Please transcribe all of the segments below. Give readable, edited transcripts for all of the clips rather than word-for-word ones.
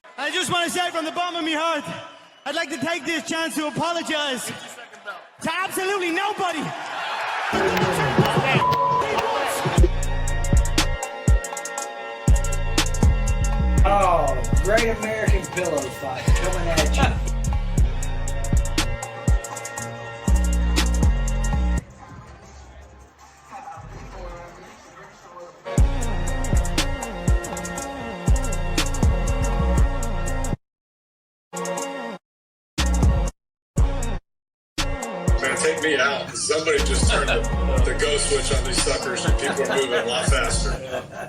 I just want to say from the bottom of my heart, I'd like to take this chance to apologize to absolutely nobody. Oh, Great American Pillow Fight coming at you. Man, take me out. Somebody just turned the go switch on these suckers and people are moving a lot faster.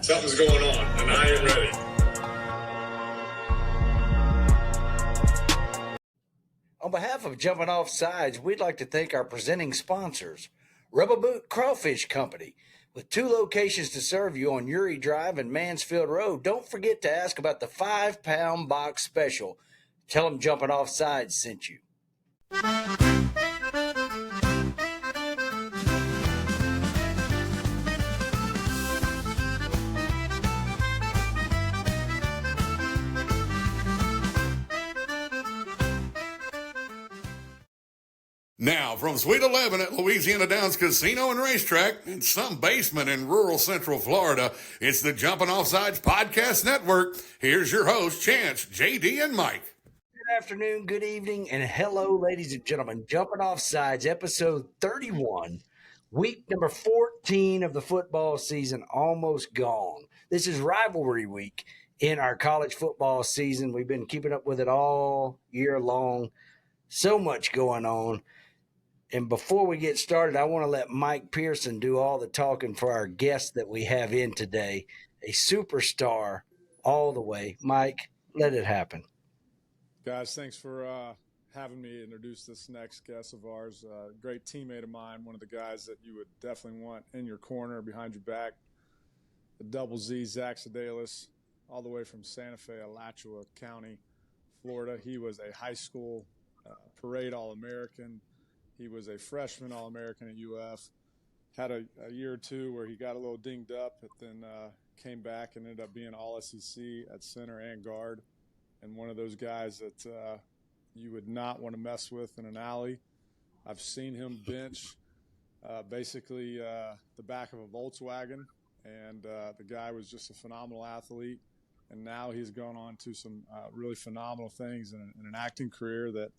Something's going on, and I ain't ready. On behalf of Jumping Off Sides, we'd like to thank our presenting sponsors, Rubber Boot Crawfish Company. With 2 locations to serve you on Uri Drive and Mansfield Road, don't forget to ask about the 5-pound box special. Tell them Jumping Off Sides sent you. Now, from Suite 11 at Louisiana Downs Casino and Racetrack in some basement in rural Central Florida, it's the Jumping Off Sides Podcast Network. Here's your host, Chance, JD, and Mike. Good afternoon, good evening, and hello, ladies and gentlemen. Jumping Off Sides, episode 31, week number 14 of the football season, almost gone. This is rivalry week in our college football season. We've been keeping up with it all year long. So much going on. And before we get started, I want to let Mike Pearson do all the talking for our guest that we have in today, a superstar all the way. Mike, let it happen. Guys, thanks for having me introduce this next guest of ours. Great teammate of mine, one of the guys that you would definitely want in your corner, behind your back. The double Z, Zac Zedalis, all the way from Santa Fe, Alachua County, Florida. He was a high school parade All-American. He was a freshman All-American at UF. Had a year or two where he got a little dinged up, but then came back and ended up being All-SEC at center and guard. And one of those guys that you would not want to mess with in an alley. I've seen him bench basically the back of a Volkswagen, and the guy was just a phenomenal athlete. And now he's gone on to some really phenomenal things in an acting career that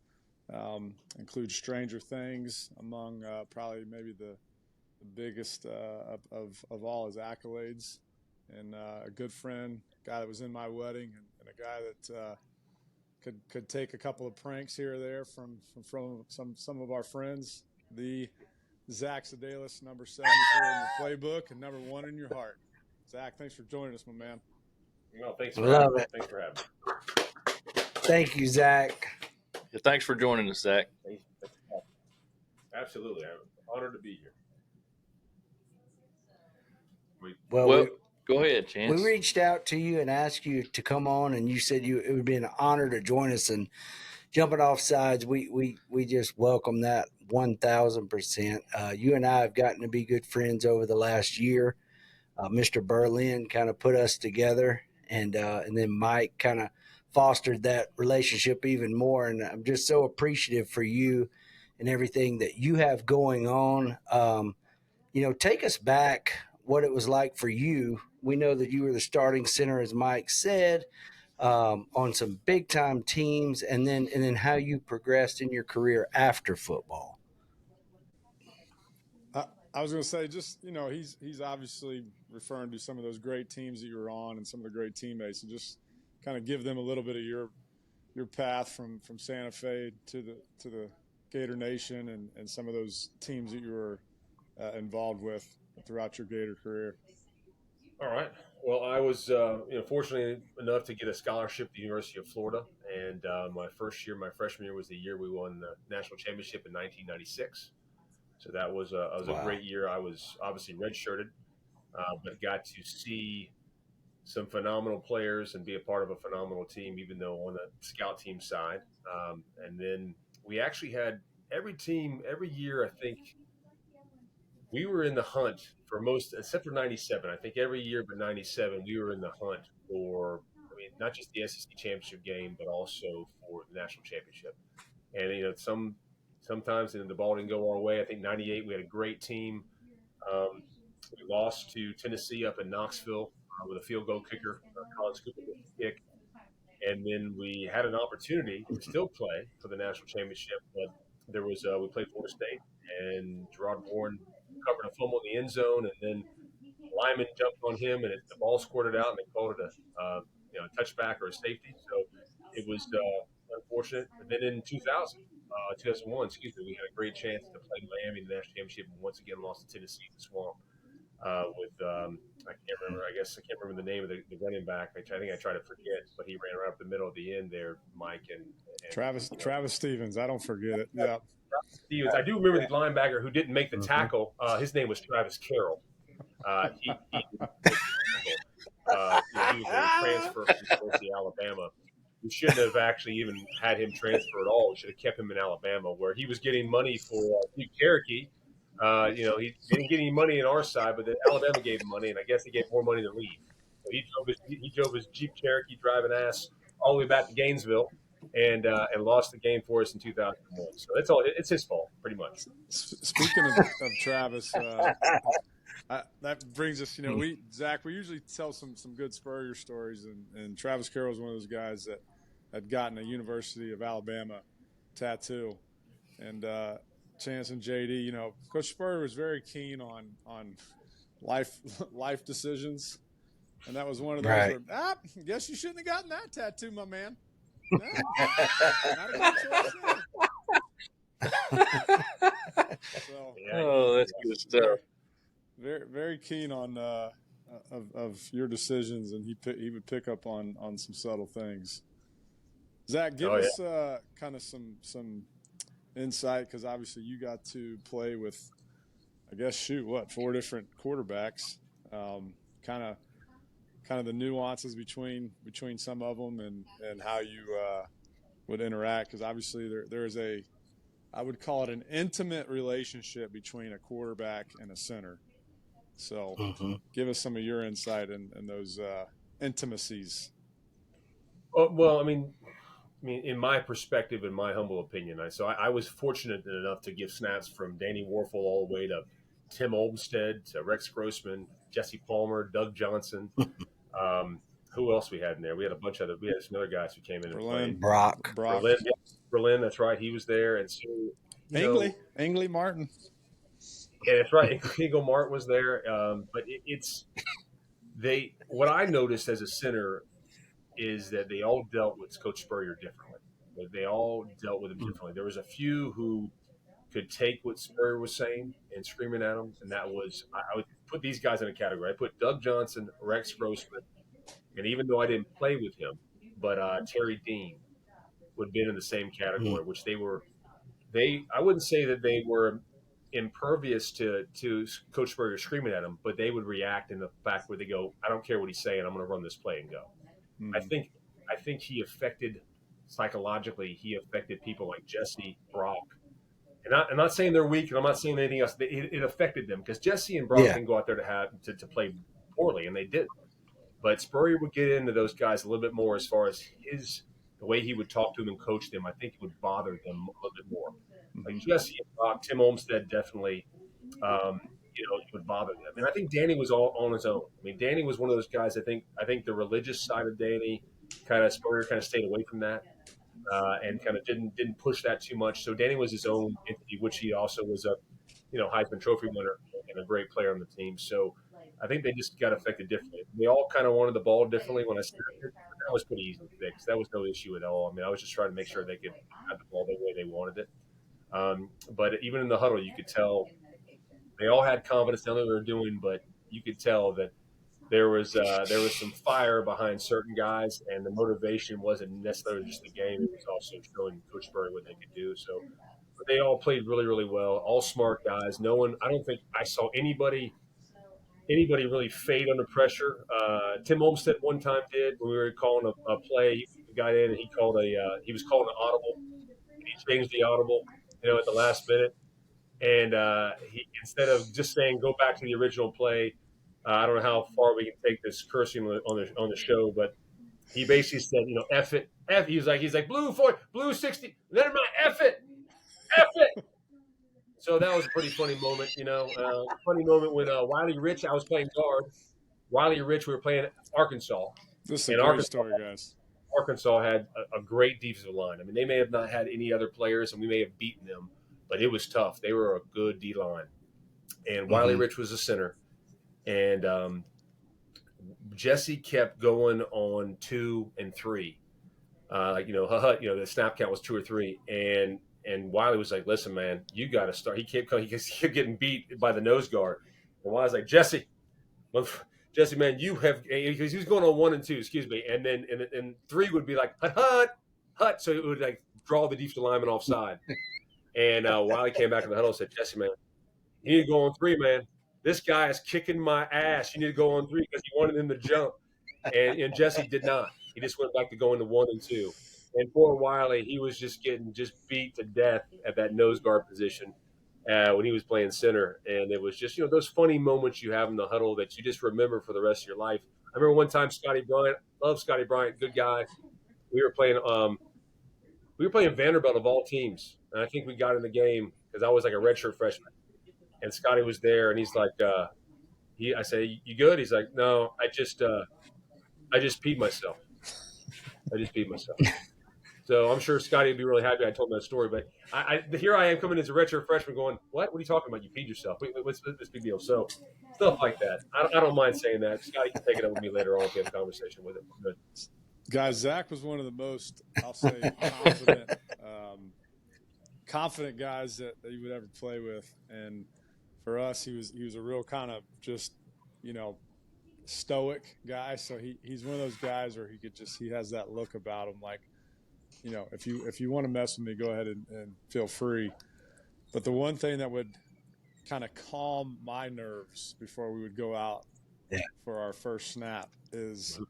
includes Stranger Things, among probably maybe the biggest of all his accolades. And a good friend, guy that was in my wedding, and a guy that could take a couple of pranks here or there from some of our friends. The Zac Zedalis, number 74 in your playbook and number 1 in your heart. Zac, thanks for joining us, my man. Well, thanks for having me. Thanks for having me. Thank you, Zac. Yeah, thanks for joining us, Zac. Absolutely. I'm honored to be here. Well, go ahead, Chance. We reached out to you and asked you to come on, and you said it would be an honor to join us. And Jumping Off Sides, we just welcome that 1,000%. You and I have gotten to be good friends over the last year. Mr. Berlin kind of put us together, and then Mike kind of fostered that relationship even more. And I'm just so appreciative for you and everything that you have going on. Take us back what it was like for you. We know that you were the starting center, as Mike said, on some big time teams, and then how you progressed in your career after football. I was going to say, just, he's obviously referring to some of those great teams that you were on and some of the great teammates, and just kind of give them a little bit of your path from Santa Fe to the Gator Nation and some of those teams that you were involved with throughout your Gator career. All right. Well, I was fortunate enough to get a scholarship at the University of Florida, and my freshman year was the year we won the national championship in 1996. So that was a great year. I was obviously redshirted, but got to see some phenomenal players and be a part of a phenomenal team, even though on the scout team side. And then we actually had every year, I think, we were in the hunt for most, except for 97. I think every year but 97, we were in the hunt for, not just the SEC championship game, but also for the national championship. And sometimes the ball didn't go our way. I think '98 we had a great team. We lost to Tennessee up in Knoxville with a field goal kicker, Colin Cooper with a kick. And then we had an opportunity to still play for the national championship, but there was we played Florida State, and Gerard Bourne covered a fumble in the end zone, and then Lyman jumped on him, and the ball squirted out, and they called it a touchback or a safety. So it was unfortunate. But then in 2001, we had a great chance to play Miami in the national championship, and once again lost to Tennessee in the Swamp. With I can't remember. I guess I can't remember the name of the running back. I think I tried to forget, but he ran right up the middle at the end there, Mike and Travis Stevens. I don't forget it. Yeah. Stevens. I do remember the linebacker who didn't make the tackle. His name was Travis Carroll. He was a transfer from University of Alabama. We shouldn't have actually even had him transfer at all. We should have kept him in Alabama, where he was getting money for Jeep Cherokee. He didn't get any money on our side, but Alabama gave him money, and I guess he gave more money to leave. So he drove his Jeep Cherokee driving ass all the way back to Gainesville, and lost the game for us in 2001. So that's all. It's his fault, pretty much. Speaking of Travis, that brings us. Zach, we usually tell some good Spurrier stories, and Travis Carroll is one of those guys that had gotten a University of Alabama tattoo, and Chance and JD, Coach Spurrier was very keen on life decisions, and that was one of those. Right. Where, guess you shouldn't have gotten that tattoo, my man. Not a good choice. So, that's good stuff. Very, very keen on of your decisions, and he would pick up on some subtle things. Zach, give us kind of some insight, because obviously you got to play with, I guess, 4 different quarterbacks. Kind of the nuances between some of them, and how you would interact, because obviously there is I would call it an intimate relationship between a quarterback and a center. So give us some of your insight in those intimacies. Well, I mean, in my perspective, in my humble opinion, I was fortunate enough to give snaps from Danny Warfel all the way to Tim Olmstead, to Rex Grossman, Jesse Palmer, Doug Johnson. Who else we had in there? We had a bunch of we had some other guys who came in and played. Brock. Berlin, that's right. He was there, and so Aingley Martin. Yeah, that's right. Eagle Mart was there, but what I noticed as a center is that they all dealt with Coach Spurrier differently. They all dealt with him differently. There was a few who could take what Spurrier was saying and screaming at him, and that was I would put these guys in a category. I put Doug Johnson, Rex Grossman, and even though I didn't play with him, but Terry Dean would have been in the same category, which I wouldn't say that they were impervious to Coach Spurrier screaming at him, but they would react in the fact where they go, I don't care what he's saying, I'm going to run this play and go. I think he affected psychologically. He affected people like Jesse, Brock, and I'm not saying they're weak, and I'm not saying anything else. It affected them, because Jesse and Brock didn't go out there to play poorly, and they did. But Spurrier would get into those guys a little bit more as far as the way he would talk to them and coach them. I think it would bother them a little bit more. Like Jesse and Brock, Tim Olmstead definitely, it would bother them. And I think Danny was all on his own. I mean, Danny was one of those guys. I think the religious side of Danny, Spurrier kind of stayed away from that, and kind of didn't push that too much. So Danny was his own entity, which he also was a Heisman Trophy winner and a great player on the team. So I think they just got affected differently. They all kind of wanted the ball differently when I started. That was pretty easy to fix. That was no issue at all. I mean, I was just trying to make sure they could have the ball the way they wanted it. But even in the huddle, you could tell they all had confidence in what they were doing, but you could tell that there was some fire behind certain guys, and the motivation wasn't necessarily just the game. It was also showing Coach Spurrier what they could do. So but they all played really, really well, all smart guys. I don't think I saw anybody really fade under pressure. Tim Olmstead one time did when we were calling a play. He got in and he was calling an audible. And he changed the audible, at the last minute. And he, instead of just saying go back to the original play, I don't know how far we can take this cursing on the show, but he basically said, F it. He's like, blue 60, never mind, F it. So that was a pretty funny moment, funny moment when Wiley Rich, I was playing guard. Wiley Rich, we were playing Arkansas. This is a and great story, guys. Arkansas had a great defensive line. I mean, they may have not had any other players, and we may have beaten them, but it was tough. They were a good D line. And Wiley Rich was the center. And Jesse kept going on 2 and 3. The snap count was 2 or 3. And Wiley was like, listen, man, you got to start. He kept getting beat by the nose guard. And Wiley's like, Jesse, man, you have – because he was going on 1 and 2, excuse me. And then and 3 would be like, hut. So it would like draw the defensive lineman offside. And Wiley came back in the huddle and said, Jesse, man, you need to go on 3, man. This guy is kicking my ass. You need to go on 3 because he wanted him to jump. And Jesse did not. He just went back to going to 1 and 2. And poor Wiley, he was just getting beat to death at that nose guard position when he was playing center. And it was just, those funny moments you have in the huddle that you just remember for the rest of your life. I remember one time Scotty Bryant, love Scotty Bryant, good guy. We were playing Vanderbilt of all teams. And I think we got in the game because I was like a redshirt freshman. And Scotty was there, and he's like, I say, you good? He's like, no, I just peed myself. So I'm sure Scotty would be really happy I told him that story. But here I am coming as a redshirt freshman going, what? What are you talking about? You peed yourself. What's this big deal? So stuff like that. I don't mind saying that. Scotty can take it up with me later on if we have a conversation with him. Good. Guys, Zac was one of the most, I'll say, confident guys that you would ever play with. And for us, he was a real kind of just, stoic guy. So he's one of those guys where he has that look about him. Like, if you want to mess with me, go ahead and feel free. But the one thing that would kind of calm my nerves before we would go out for our first snap is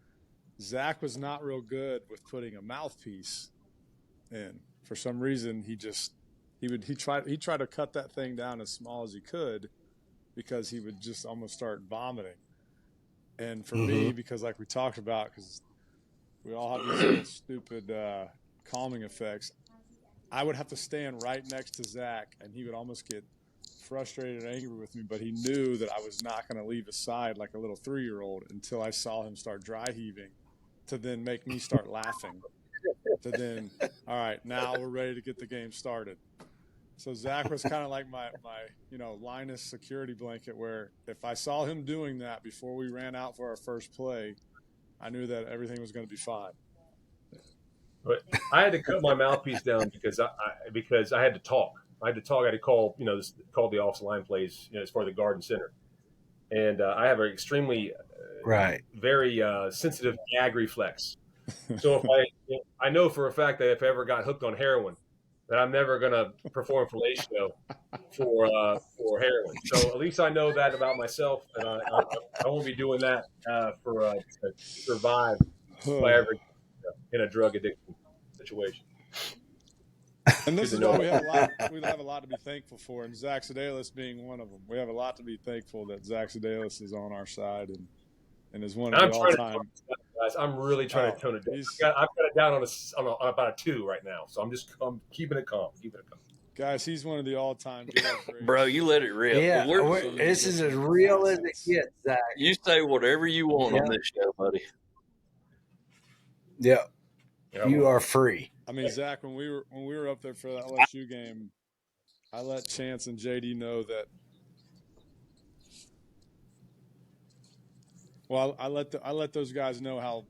Zac was not real good with putting a mouthpiece in. For some reason, he tried to cut that thing down as small as he could because he would just almost start vomiting. And for me, because like we talked about, because we all have these little stupid calming effects, I would have to stand right next to Zac, and he would almost get frustrated and angry with me, but he knew that I was not going to leave his side like a little 3-year-old until I saw him start dry heaving to then make me start laughing. To then, all right, now we're ready to get the game started. So Zac was kind of like my Linus security blanket, where if I saw him doing that before we ran out for our first play, I knew that everything was going to be fine. But I had to cut my mouthpiece down because I had to talk. I had to call call the offensive line plays as far as the guard and center. And I have an extremely very sensitive gag reflex. So if I know for a fact that if I ever got hooked on heroin, that I'm never going to perform fellatio for heroin. So at least I know that about myself, and I won't be doing that to survive if I ever in a drug addiction situation. And this is why we have a lot to be thankful for, and Zac Zedalis being one of them. We have a lot to be thankful that Zac Zedalis is on our side and is one of the all-time. Guys, I'm really trying to tone it down. I've got it down on about a 2 right now, so I'm keeping it calm. Guys, he's one of the all-time. Bro, you let it rip. Yeah, this is as real as it gets, Zac. You say whatever you want on this show, buddy. Yeah, you are free. I mean, Zac, when we were up there for that LSU game, I let Chance and JD know that. Well, I let those guys know how,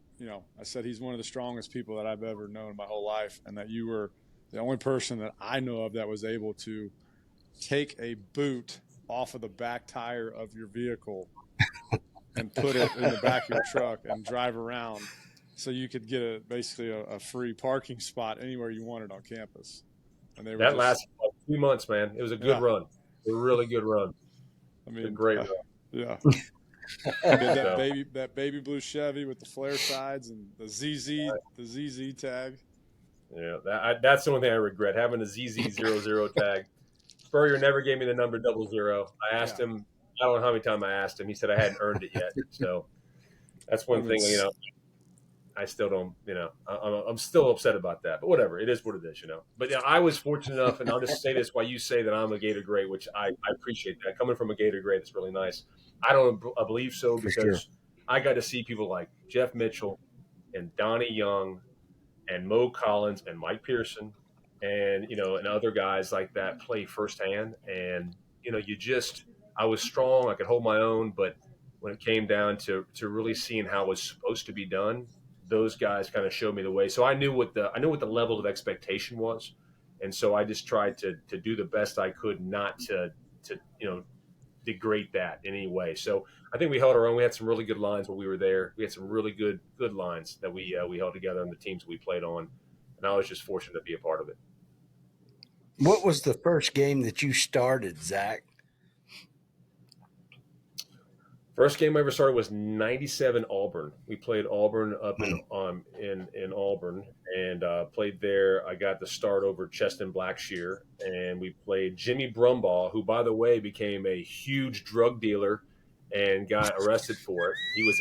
I said he's one of the strongest people that I've ever known in my whole life, and that you were the only person that I know of that was able to take a boot off of the back tire of your vehicle and put it in the back of your truck and drive around so you could get basically a free parking spot anywhere you wanted on campus. And that lasted like 2 months, man. It was a good run. A really good run. I mean, a great run. Yeah. that baby blue Chevy with the flare sides and the ZZ tag. Yeah, that's the only thing I regret, having a ZZ00 tag. Spurrier never gave me the number 00. I asked him, I don't know how many times I asked him. He said I hadn't earned it yet. So that's one thing, I still don't, I'm still upset about that. But whatever, it is what it is, But I was fortunate enough, and I'll just say this while you say that I'm a Gator great, which I appreciate that. Coming from a Gator great, it's really nice. I believe so For because sure. I got to see people like Jeff Mitchell and Donnie Young and Mo Collins and Mike Pearson and, and other guys like that play firsthand. And, I was strong. I could hold my own, but when it came down to really seeing how it was supposed to be done, those guys kind of showed me the way. So I knew what the level of expectation was, and so I just tried to do the best I could, not to degrade that in any way. So I think we held our own. We had some really good lines when we were there. We had some really good lines that we held together on the teams we played on, and I was just fortunate to be a part of it. What was the first game that you started, Zach? First game I ever started was '97 Auburn. We played Auburn up in Auburn and played there. I got the start over Cheston Blackshear, and we played Jimmy Brumbaugh, who, by the way, became a huge drug dealer and got arrested for it. He was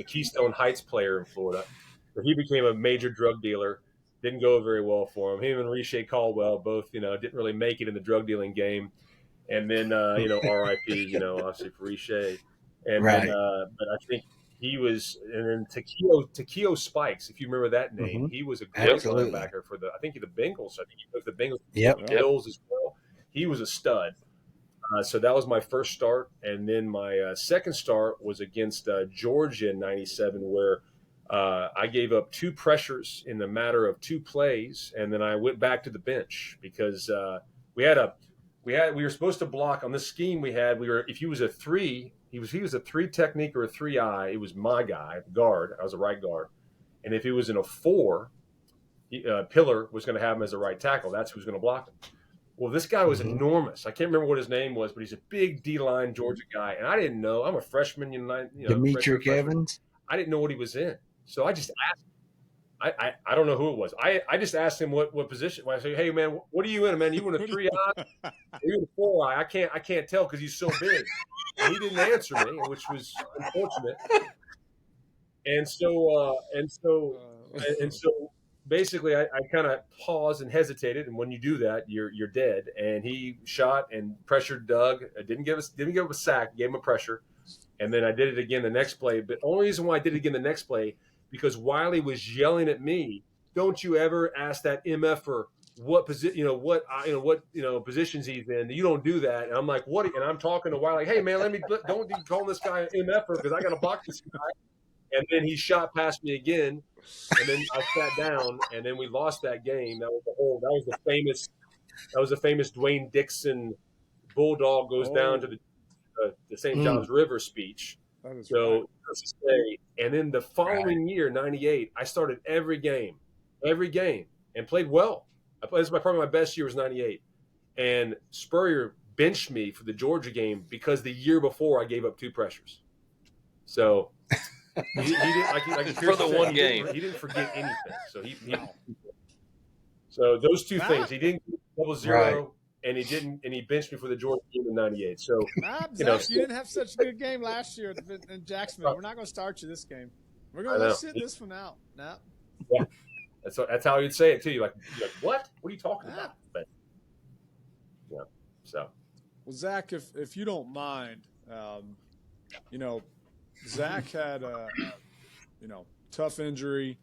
a Keystone Heights player in Florida, but he became a major drug dealer. Didn't go very well for him. Him and Riche Caldwell both, didn't really make it in the drug dealing game. And then, R.I.P. Obviously for Riche. And Right. then, but I think he was, and then Takeo Spikes, if you remember that name, he was a great linebacker for the Bengals. I think he took the Bengals, Bills as well. He was a stud. So that was my first start, and then my second start was against Georgia in '97, where I gave up 2 pressures in the matter of 2 plays, and then I went back to the bench because we were supposed to block on this scheme if he was a 3. He was a 3 technique or a 3-eye. It was my guy, guard. I was a right guard. And if he was in a 4, Pillar was going to have him as a right tackle. That's who's going to block him. Well, this guy was enormous. I can't remember what his name was, but he's a big D-line Georgia guy. And I didn't know. I'm a freshman. Demetric Evans? I didn't know what he was in. So I just asked him. I don't know who it was. I just asked him what position. When I say, hey, man, what are you in, man? You in a 3-eye? Are you in a 4-eye? I can't tell because he's so big. And he didn't answer me, which was unfortunate. And so basically, I kind of paused and hesitated. And when you do that, you're dead. And he shot and pressured Doug. Didn't give him a sack. Gave him a pressure. And then I did it again the next play. But the only reason why I did it again the next play, because Wiley was yelling at me, "Don't you ever ask that MFer what position, what positions he's in. You don't do that." And I'm like, "What?" And I'm talking to Wiley, "Hey man, don't be calling this guy an MFer because I got to block this guy." And then he shot past me again, and then I sat down, and then we lost that game. That was the famous Dwayne Dixon Bulldog goes down to the St. John's River speech. So, and then the following year, '98, I started every game, and played well. This was probably my best year was '98, and Spurrier benched me for the Georgia game because the year before I gave up 2 pressures. So he didn't for the one game. He didn't forget anything. So those 2 things, he didn't double 0. And he benched me for the Georgia game in '98. So, Zach, you didn't have such a good game last year in Jacksonville. We're not going to start you this game. We're going to sit this one out. No. Yeah, that's how you'd say it too. You're like, what? What are you talking about? But yeah, so. Well, Zach, if you don't mind, Zach had a tough injury.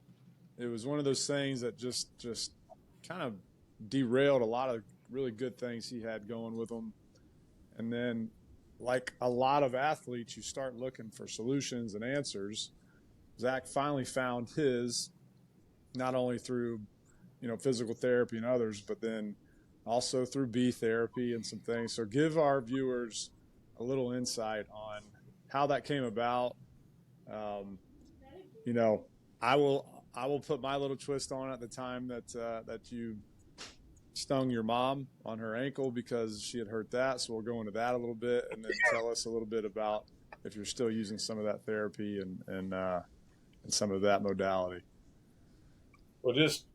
It was one of those things that just kind of derailed a lot of really good things he had going with him. And then, like a lot of athletes, you start looking for solutions and answers. Zach finally found his, not only through, physical therapy and others, but then also through B therapy and some things. So give our viewers a little insight on how that came about. I will put my little twist on it at the time that you stung your mom on her ankle because she had hurt that. So we'll go into that a little bit, and then tell us a little bit about if you're still using some of that therapy and some of that modality. Well, just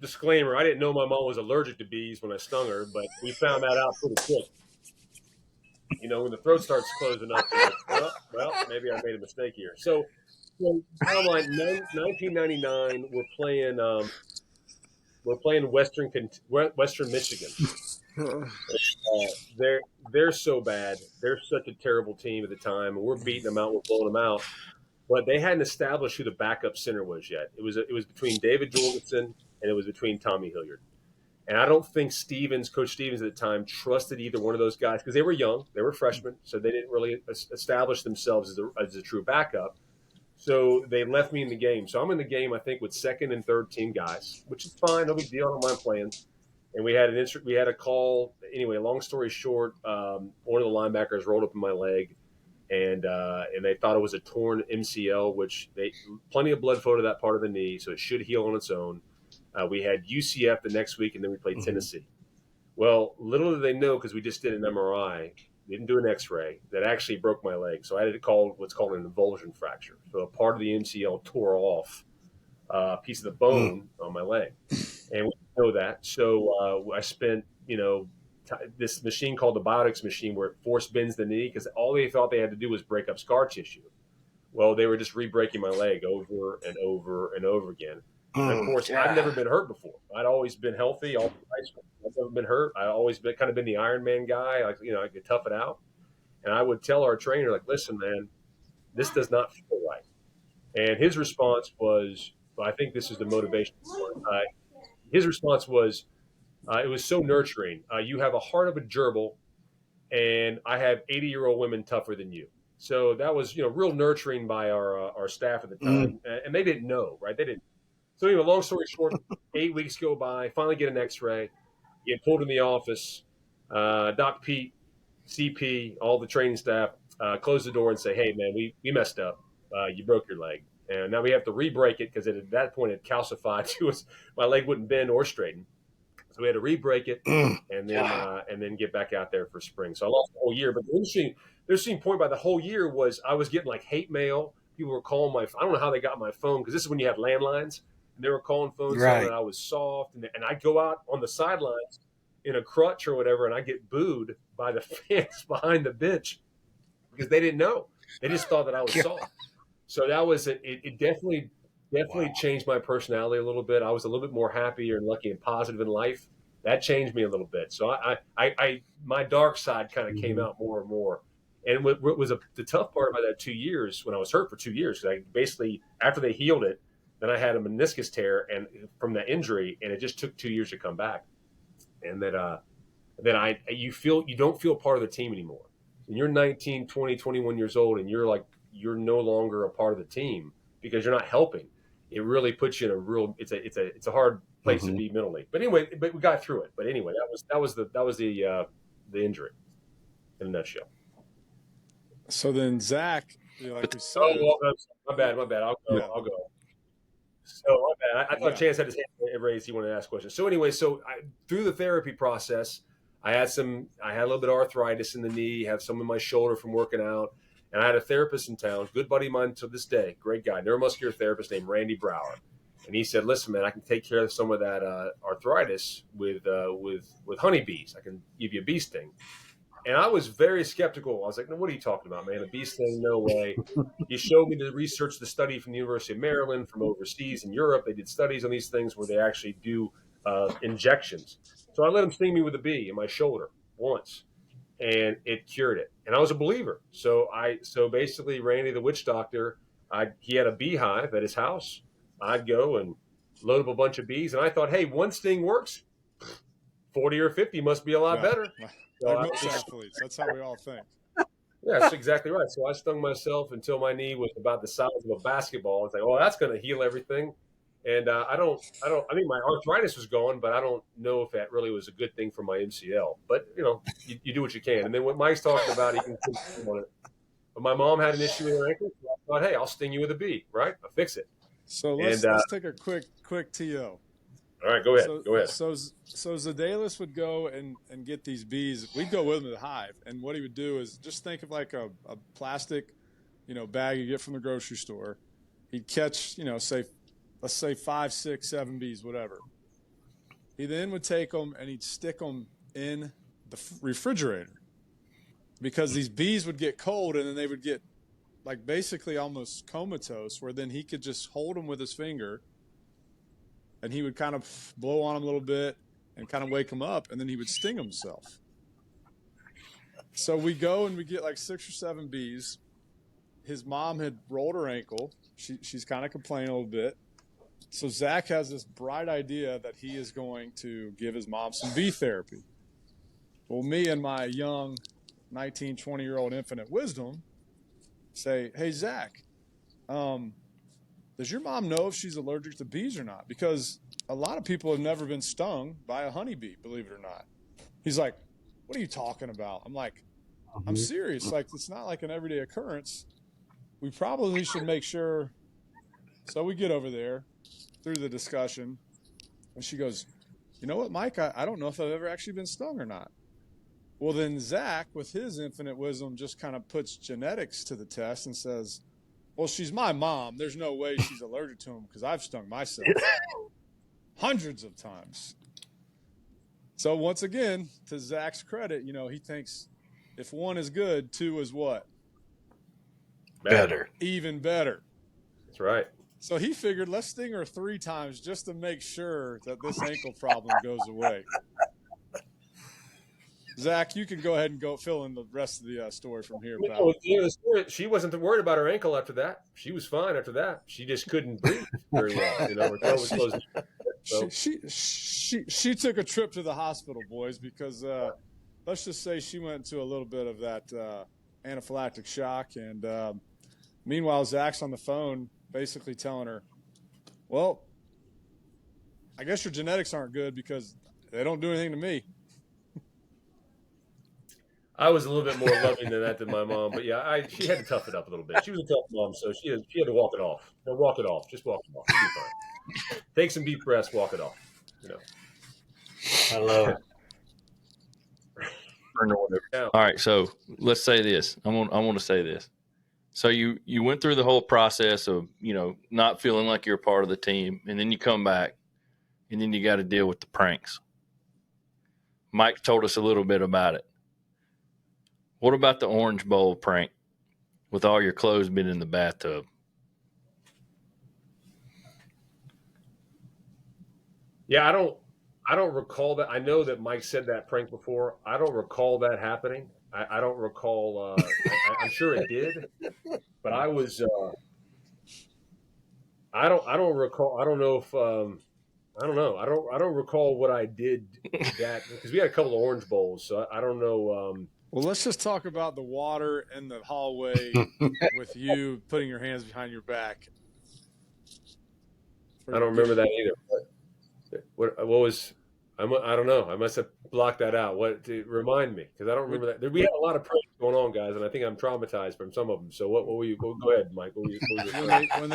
disclaimer, I didn't know my mom was allergic to bees when I stung her, but we found that out pretty quick. When the throat starts closing up, you're like, well, maybe I made a mistake here. So So, timeline 1999. We're playing Western Michigan. They're so bad. They're such a terrible team at the time, and we're beating them out. We're blowing them out. But they hadn't established who the backup center was yet. It was between David Jorgensen and it was between Tommy Hilliard. And I don't think Coach Stevens at the time, trusted either one of those guys because they were young, they were freshmen, so they didn't really establish themselves as a true backup. So they left me in the game. So I'm in the game, I think, with second and third team guys, which is fine, no big deal. I don't mind playing. And we had a call. Anyway, long story short, one of the linebackers rolled up in my leg, and they thought it was a torn MCL, which plenty of blood flow to that part of the knee, so it should heal on its own. We had UCF the next week, and then we played Tennessee. Well, little did they know, because we just did an MRI, didn't do an X-ray, that actually broke my leg. So I had to call what's called an avulsion fracture. So a part of the MCL tore off a piece of the bone on my leg, and we didn't know that. So I spent, this machine called the Biotics machine, where it force bends the knee, because all they thought they had to do was break up scar tissue. Well, they were just re-breaking my leg over and over and over again. And of course, I've never been hurt before. I'd always been healthy all through high school. I've never been hurt. I always been the Iron Man guy. I could tough it out. And I would tell our trainer, like, listen, man, this does not feel right. And his response was, well, I think this is the motivation. His response was, it was so nurturing. You have a heart of a gerbil, and I have 80-year-old women tougher than you. So that was, real nurturing by our staff at the time. And they didn't know, right? They didn't. So anyway, long story short, 8 weeks go by, finally get an X-ray, get pulled in the office, Doc Pete, CP, all the training staff, close the door and say, hey, man, we messed up. You broke your leg. And now we have to re-break it, because at that point it calcified to us. My leg wouldn't bend or straighten. So we had to re-break it and then get back out there for spring. So I lost the whole year. But the interesting point by the whole year was I was getting like hate mail. People were calling I don't know how they got my phone, because this is when you had landlines. And they were calling phones saying that I was soft. And I'd go out on the sidelines in a crutch or whatever, and I'd get booed by the fans behind the bench, because they didn't know. They just thought that I was soft. So that was it. It definitely changed my personality a little bit. I was a little bit more happier and lucky and positive in life. That changed me a little bit. So I my dark side kind of came out more and more. And what was the tough part about that 2 years, when I was hurt for 2 years, because I basically, after they healed it, then I had a meniscus tear and from that injury, and it just took 2 years to come back. And you don't feel part of the team anymore. When you're 19, 20, 21 years old, and you're no longer a part of the team because you're not helping, it really puts you in it's a hard place to be mentally. But anyway, we got through it. But anyway, that was the injury in a nutshell. So then, Zach, like we said, my bad. I'll go. So my bad. I thought Chance had his hand raised. He wanted to ask questions. So anyway, through the therapy process, I had a little bit of arthritis in the knee, had some in my shoulder from working out, and I had a therapist in town, good buddy of mine to this day, great guy, neuromuscular therapist named Randy Brower, and he said, "Listen, man, I can take care of some of that arthritis with honeybees. I can give you a bee sting." And I was very skeptical. I was like, "No, what are you talking about, man? A bee sting? No way." He showed me the research, the study from the University of Maryland, from overseas in Europe. They did studies on these things where they actually do injections. So I let him sting me with a bee in my shoulder once, and it cured it. And I was a believer. So basically, Randy, the witch doctor, he had a beehive at his house. I'd go and load up a bunch of bees, and I thought, hey, one sting works. 40 or 50 must be a lot better. Like most athletes, that's how we all think. Yeah, that's exactly right. So I stung myself until my knee was about the size of a basketball. It's like, oh, that's going to heal everything. And I mean, my arthritis was gone, but I don't know if that really was a good thing for my MCL. But, you do what you can. And then what Mike's talking about, he can on it. But my mom had an issue with her ankle. So I thought, hey, I'll sting you with a bee, right? I'll fix it. So let's take a quick TO. All right, go ahead. Go ahead. So Zedalis would go and get these bees. We'd go with him to the hive, and what he would do is just think of like a plastic, bag you get from the grocery store. He'd catch, let's say 5, 6, 7 bees, whatever. He then would take them and he'd stick them in the refrigerator, because these bees would get cold and then they would get like basically almost comatose, where then he could just hold him with his finger and he would kind of blow on him a little bit and kind of wake him up, and then he would sting himself. So we go and we get like 6 or 7 bees. His mom had rolled her ankle. She's kind of complaining a little bit. So Zac has this bright idea that he is going to give his mom some bee therapy. Well, me and my young 19, 20-year-old infinite wisdom say, hey, Zac, does your mom know if she's allergic to bees or not? Because a lot of people have never been stung by a honeybee, believe it or not. He's like, what are you talking about? I'm like, I'm serious. Like, it's not like an everyday occurrence. We probably should make sure. So we get over there through the discussion, and she goes, you know what, Mike, I don't know if I've ever actually been stung or not. Well, then Zac, with his infinite wisdom, just kind of puts genetics to the test and says, well, she's my mom. There's no way she's allergic to them because I've stung myself hundreds of times. So once again, to Zac's credit, he thinks if 1 is good, 2 is what? Better. Even better. That's right. So he figured, let's sting her 3 times just to make sure that this ankle problem goes away. Zac, you can go ahead and go fill in the rest of the story from here, pal. She wasn't worried about her ankle after that. She was fine after that. She just couldn't breathe very well. Her throat was closed. So. She took a trip to the hospital, boys, because let's just say she went into a little bit of that anaphylactic shock. And meanwhile, Zac's on the phone basically telling her, well, I guess your genetics aren't good because they don't do anything to me. I was a little bit more loving than that than my mom, but yeah, she had to tough it up a little bit. She was a tough mom, so she had to walk it off. Walk it off. Just walk it off. You'll be fine. Take some deep breaths, walk it off. I love it. All right, so let's say this. I want to say this. So you went through the whole process of not feeling like you're a part of the team, and then you come back, and then you got to deal with the pranks. Mike told us a little bit about it. What about the Orange Bowl prank with all your clothes being in the bathtub? Yeah, I don't recall that. I know that Mike said that prank before. I don't recall that happening. I don't recall. I'm sure it did, but I was. I don't recall. I don't know if. I don't know. I don't recall what I did that because we had a couple of Orange Bowls, so I don't know. Well, let's just talk about the water in the hallway with you putting your hands behind your back. I don't remember that either. What was? I don't know. I must have blocked that out. What to remind me? Because I don't remember that. We had a lot of pranks going on, guys, and I think I'm traumatized from some of them. So what were you? Go ahead, Mike. When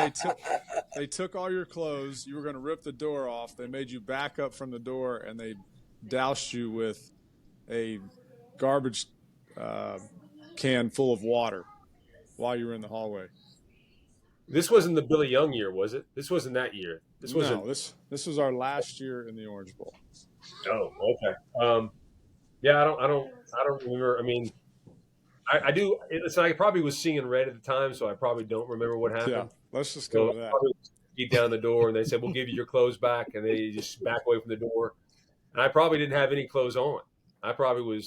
they took all your clothes, you were going to rip the door off. They made you back up from the door, and they doused you with a garbage can full of water while you were in the hallway. This wasn't the Billy Young year, was it? This wasn't that year. This was our last year in the Orange Bowl. Oh, okay. Yeah, I don't remember. I mean, I do. I probably was seeing red at the time, so I probably don't remember what happened. Yeah, let's just go with that. Beat down the door, and they said, "We'll give you your clothes back," and they just back away from the door. And I probably didn't have any clothes on. I probably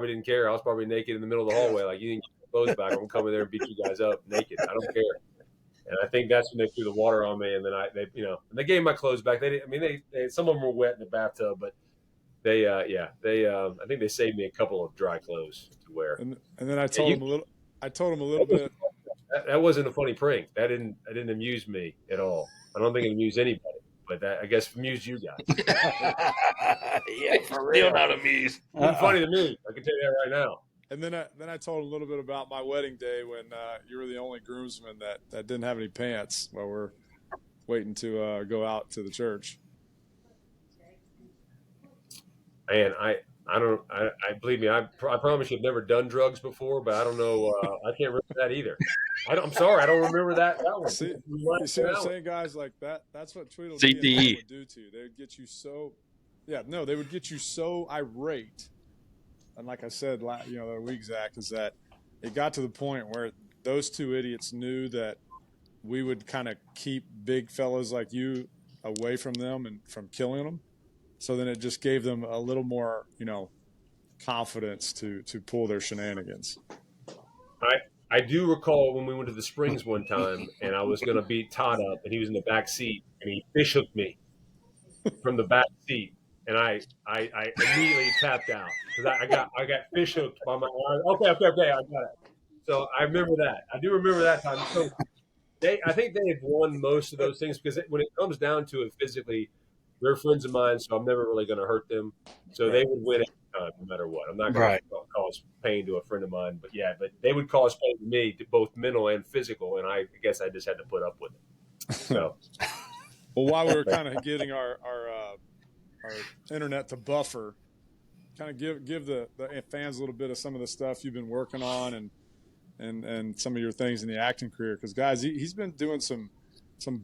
didn't care. I was probably naked in the middle of the hallway, like, you didn't get your clothes back. I'm coming there and beat you guys up naked. I don't care. And I think that's when they threw the water on me, and then they gave my clothes back. They didn't. I mean, they some of them were wet in the bathtub, but they I think they saved me a couple of dry clothes to wear. And then I told them a little bit. That wasn't a funny prank. That didn't amuse me at all. I don't think it amused anybody, but that I guess amused you guys. Yeah, for real, not amused. It's funny to me. I can tell you that right now. And then I told a little bit about my wedding day when you were the only groomsman that didn't have any pants while we're waiting to go out to the church. And I believe me, I promise you I've never done drugs before, but I don't know. I can't remember that either. I'm sorry, I don't remember that one. See what I'm saying, guys? Like that. That's what Tweedledee would do to you. They would get you so. Yeah, no, they would get you so irate. And like I said, the other week, Zac, is that it got to the point where those two idiots knew that we would kind of keep big fellas like you away from them and from killing them. So then it just gave them a little more, confidence to pull their shenanigans. I do recall when we went to the Springs one time, and I was going to beat Todd up, and he was in the back seat, and he fish hooked me from the back seat, and I immediately tapped out because I got fish hooked by my arm. Okay, I got it. So I remember that. I do remember that time. So I think they have won most of those things because when it comes down to it physically, they're friends of mine, so I'm never really going to hurt them. So they would win every time, no matter what. I'm not going to cause pain to a friend of mine, but they would cause pain to me, to both mental and physical, and I guess I just had to put up with it. So, well, while we were kind of getting our internet to buffer, kind of give the fans a little bit of some of the stuff you've been working on and some of your things in the acting career, because guys, he's been doing some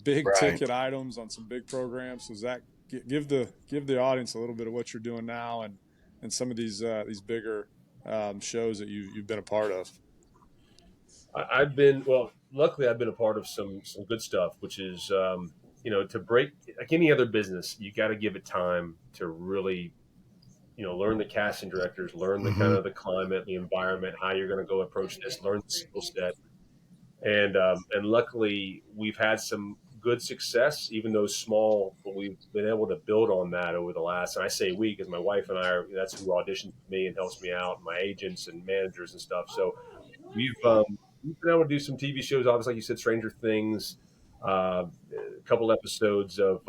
big ticket items on some big programs. So Zach, give the audience a little bit of what you're doing now and some of these bigger shows that you've been a part of. Luckily I've been a part of some good stuff, which is to break, like any other business, you got to give it time to really learn the casting directors, learn the kind of the climate, the environment, how you're going to go approach this, learn the skill set. And luckily we've had some good success, even though small, but we've been able to build on that over the last, and I say we, because my wife and I that's who auditions for me and helps me out, my agents and managers and stuff. So we've been able to do some TV shows, obviously, like you said, Stranger Things, a couple episodes of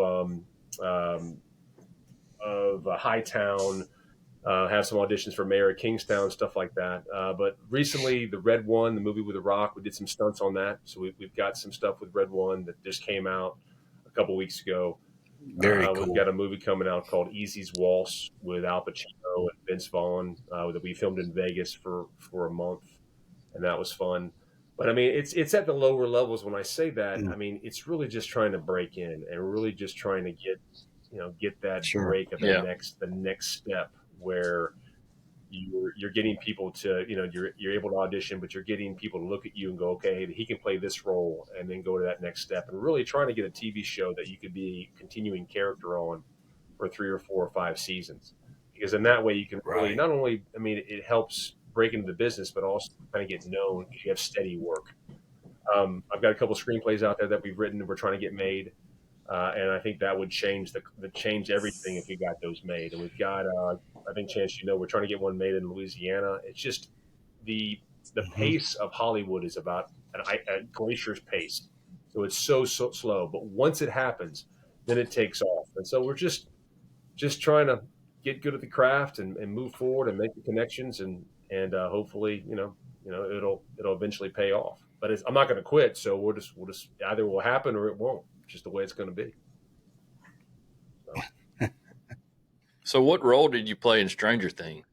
Hightown, have some auditions for Mayor of Kingstown, stuff like that. But recently, the Red One, the movie with The Rock, we did some stunts on that. So we've got some stuff with Red One that just came out a couple weeks ago. Very cool. We've got a movie coming out called Easy's Waltz with Al Pacino and Vince Vaughn that we filmed in Vegas for a month, and that was fun. But I mean, it's at the lower levels when I say that. I mean, it's really just trying to break in and really just trying to get that break of the next step, where you're getting people to, you're able to audition, but you're getting people to look at you and go, okay, he can play this role, and then go to that next step, and really trying to get a TV show that you could be a continuing character on for 3 or 4 or 5 seasons. Because in that way you can really not only, I mean, it helps break into the business, but also kind of get known because you have steady work. I've got a couple screenplays out there that we've written and we're trying to get made. And I think that would change change everything if we got those made. And we've got, I think, Chance, we're trying to get one made in Louisiana. It's just the pace of Hollywood is about a glacier's pace. So it's so slow. But once it happens, then it takes off. And so we're just trying to get good at the craft and move forward and make the connections and hopefully, it'll eventually pay off. But I'm not going to quit. So we'll just either will happen or it won't. Just the way it's going to be. So what role did you play in Stranger Things?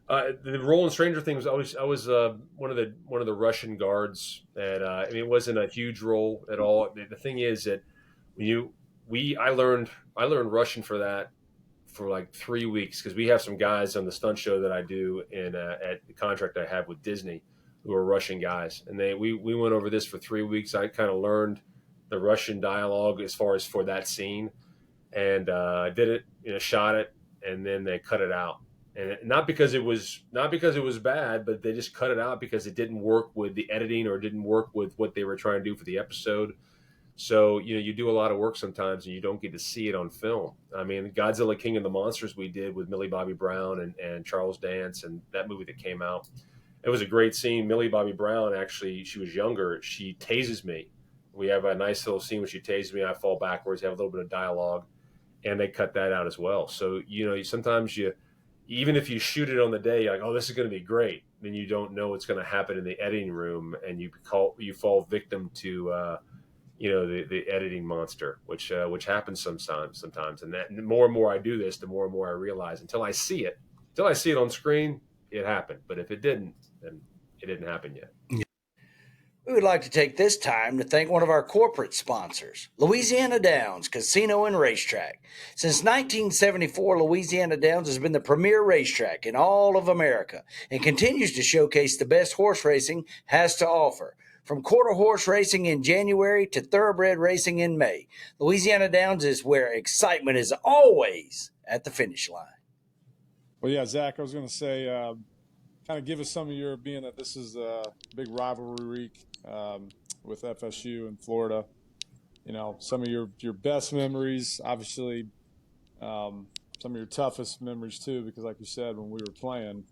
The role in Stranger Things, I was one of the Russian guards. That it wasn't a huge role at all. The thing is that I learned Russian for that for like 3 weeks, because we have some guys on the stunt show that I do at the contract I have with Disney, who are Russian guys, and we went over this for 3 weeks. I kind of learned the Russian dialogue as far as for that scene, and I did it, shot it, and then they cut it out. And not because it was bad, but they just cut it out because it didn't work with the editing or it didn't work with what they were trying to do for the episode. So, you do a lot of work sometimes and you don't get to see it on film. I mean, Godzilla King of the Monsters we did with Millie Bobby Brown and Charles Dance, and that movie that came out. It was a great scene. Millie Bobby Brown, actually, she was younger. She tases me. We have a nice little scene where she tases me. I fall backwards, have a little bit of dialogue, and they cut that out as well. So, sometimes even if you shoot it on the day, you're like, oh, this is going to be great, then you don't know what's going to happen in the editing room, and you fall victim to the editing monster, which happens sometimes. And that the more and more I do this, the more and more I realize until I see it on screen, it happened. But if it didn't, then it didn't happen yet. We would like to take this time to thank one of our corporate sponsors, Louisiana Downs Casino and Racetrack. Since 1974, Louisiana Downs has been the premier racetrack in all of America and continues to showcase the best horse racing has to offer. From quarter horse racing in January to thoroughbred racing in May, Louisiana Downs is where excitement is always at the finish line. Well, yeah, Zach, I was going to say, kind of give us some of your, being that this is a big rivalry week with FSU and Florida, some of your best memories, obviously some of your toughest memories too, because like you said, when we were playing,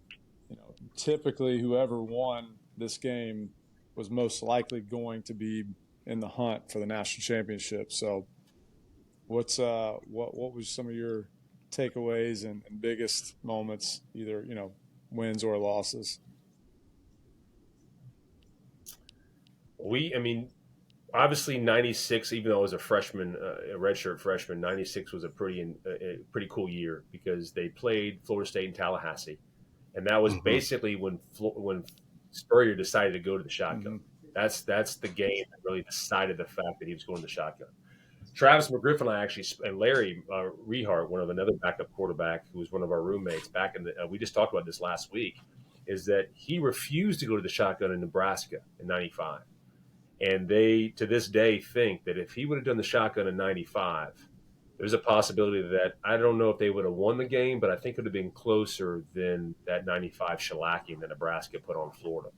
typically whoever won this game was most likely going to be in the hunt for the national championship. So what was some of your takeaways and biggest moments, either, wins or losses? Obviously 96, even though I was a freshman, a redshirt freshman, 96 was a pretty cool year because they played Florida State in Tallahassee. And that was basically when Spurrier decided to go to the shotgun. That's the game that really decided the fact that he was going to the shotgun. Travis McGriff and I and Larry Rehart, another backup quarterback who was one of our roommates back in we just talked about this last week, is that he refused to go to the shotgun in Nebraska in 95. And they, to this day, think that if he would have done the shotgun in 95, there's a possibility that, I don't know if they would have won the game, but I think it would have been closer than that 95 shellacking that Nebraska put on Florida.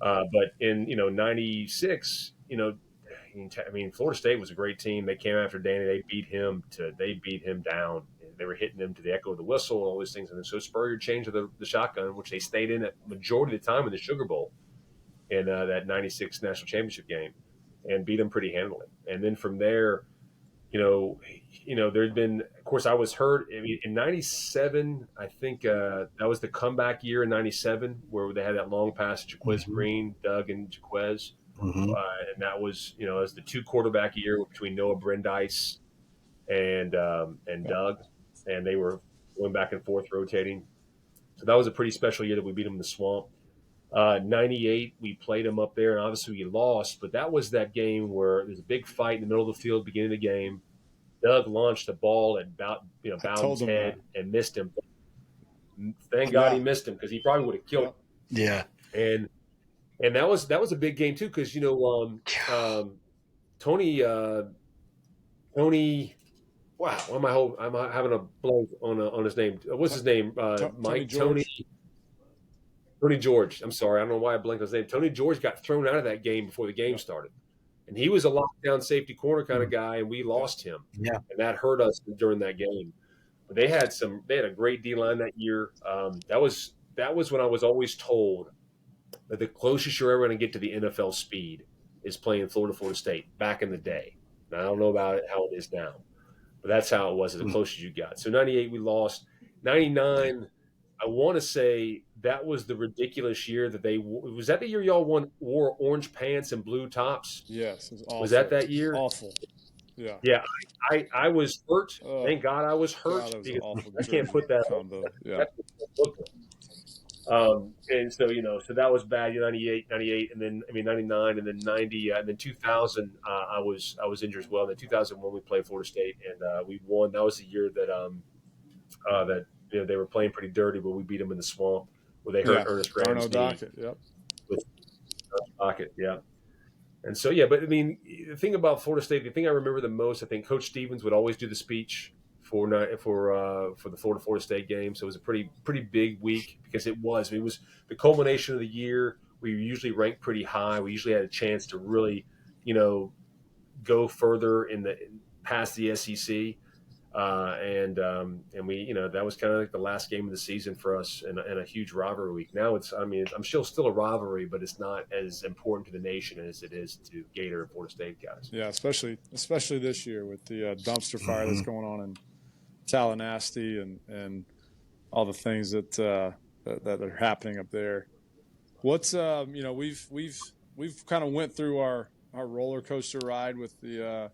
But in, 96, Florida State was a great team. They came after Danny. They beat him down. They were hitting him to the echo of the whistle and all these things. And so Spurrier changed to the shotgun, which they stayed in at majority of the time in the Sugar Bowl in that 96 national championship game and beat them pretty handily. And then from there, there'd been, of course, I was hurt. In 97, I think that was the comeback year in 97 where they had that long pass to Jaquez Green, Doug and Jaquez. And that was, it was the 2 quarterback year between Noah Brandeis and Doug, and they were going back and forth rotating. So that was a pretty special year that we beat them in the swamp. 98, we played them up there, and obviously we lost, but that was that game where there was a big fight in the middle of the field beginning of the game. Doug launched the ball at Bowden's head and missed him. Thank God he missed him because he probably would have killed him. Yeah. And that was a big game too because Tony. Wow, I'm having a blank on his name. What's his name? Tony George. I'm sorry, I don't know why I blanked on his name. Tony George got thrown out of that game before the game started, and he was a lockdown safety corner kind of guy, and we lost him. Yeah, and that hurt us during that game. But they had a great D line that year. That was when I was always told that the closest you're ever going to get to the NFL speed is playing Florida State back in the day. Now, I don't know about how it is now, but that's how it was, the closest you got. So 98, we lost. 99, I want to say that was the ridiculous year that was that the year y'all wore orange pants and blue tops? Yes. It was awful. Was that year? Awful. Yeah. Yeah. I was hurt. Thank God I was hurt. God, was I can't put that combo. Yeah. And so, so that was bad. 98, and then 99, and then 90, and then 2000. I was injured as well. And then 2001, we played Florida State, and we won. That was the year that they were playing pretty dirty, but we beat them in the swamp where they hurt Ernest Graham's knee. Dockett, yep. With Dockett, yeah. And so, yeah, but the thing about Florida State, the thing I remember the most, I think Coach Stevens would always do the speech for the Florida State game. So it was a pretty big week because it was the culmination of the year. We usually ranked pretty high. We usually had a chance to really, go further past the SEC. And we, that was kind of like the last game of the season for us and a huge rivalry week. Now I'm still a rivalry, but it's not as important to the nation as it is to Gator and Florida State guys. Yeah, especially this year with the dumpster fire that's going on in Tallahassee and all the things that are happening up there. What's we've kind of went through our roller coaster ride with the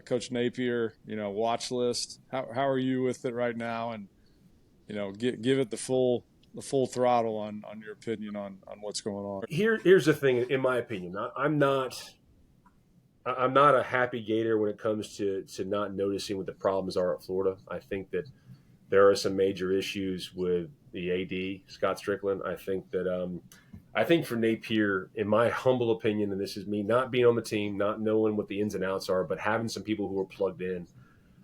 Coach Napier, watch list. How are you with it right now? And give it the full the full throttle on your opinion on what's going on. Here's the thing, in my opinion, I'm not a happy Gator when it comes to not noticing what the problems are at Florida. I think that there are some major issues with the AD, Scott Strickland. I think that I think for Napier, in my humble opinion, and this is me not being on the team, not knowing what the ins and outs are, but having some people who are plugged in,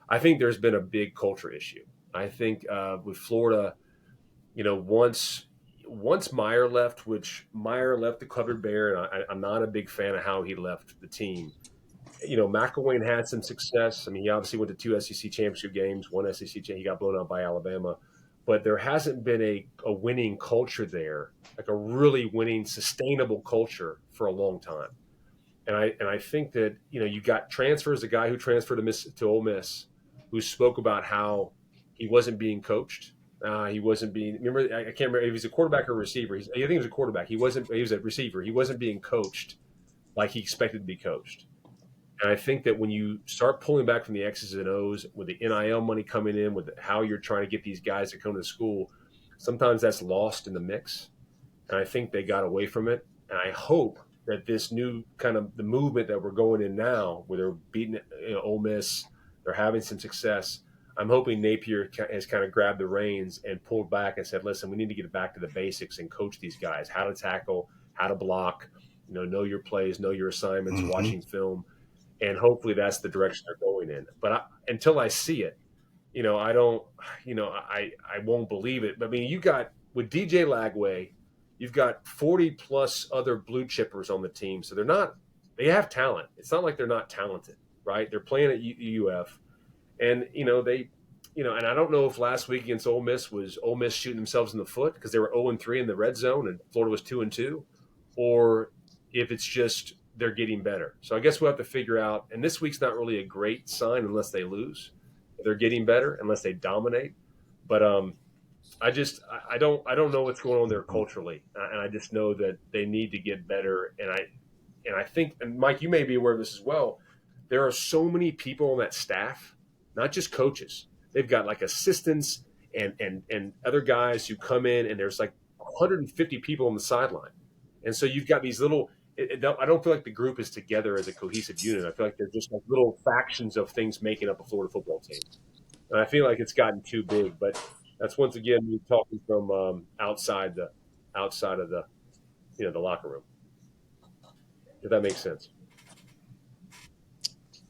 I think there's been a big culture issue. I think with Florida, once Meyer left, which Meyer left the covered bear, and I'm not a big fan of how he left the team. McElwain had some success. I mean, he obviously went to 2 SEC championship games, one SEC he got blown out by Alabama, but there hasn't been a winning culture there, like a really winning, sustainable culture for a long time. And I think that you got transfers. A guy who transferred to Ole Miss, who spoke about how he wasn't being coached. He wasn't being. Remember, I can't remember if he's a quarterback or a receiver. I think he was a quarterback. He wasn't. He was a receiver. He wasn't being coached like he expected to be coached. And I think that when you start pulling back from the X's and O's with the NIL money coming in, with how you're trying to get these guys to come to school, sometimes that's lost in the mix. And I think they got away from it. And I hope that this new kind of the movement that we're going in now, where they're beating Ole Miss, they're having some success. I'm hoping Napier has kind of grabbed the reins and pulled back and said, listen, we need to get back to the basics and coach these guys, how to tackle, how to block, know your plays, know your assignments, watching film. And hopefully that's the direction they're going in. But until I see it, I don't, I won't believe it. But I mean, you got with DJ Lagway, you've got 40 plus other blue chippers on the team. So they have talent. It's not like they're not talented, right? They're playing at UF. And, and I don't know if last week against Ole Miss was Ole Miss shooting themselves in the foot because they were 0-3 in the red zone and Florida was 2-2, or if it's just they're getting better. So I guess we'll have to figure out, and this week's not really a great sign unless they lose. They're getting better unless they dominate. But I don't know what's going on there culturally. And I just know that they need to get better. And I think, and Mike, you may be aware of this as well, there are so many people on that staff, not just coaches. They've got like assistants and other guys who come in, and there's like 150 people on the sideline. And so you've got these little, I don't feel like the group is together as a cohesive unit. I feel like they're just like little factions of things making up a Florida football team. And I feel like it's gotten too big, but that's once again me talking from outside of the the locker room. If that makes sense.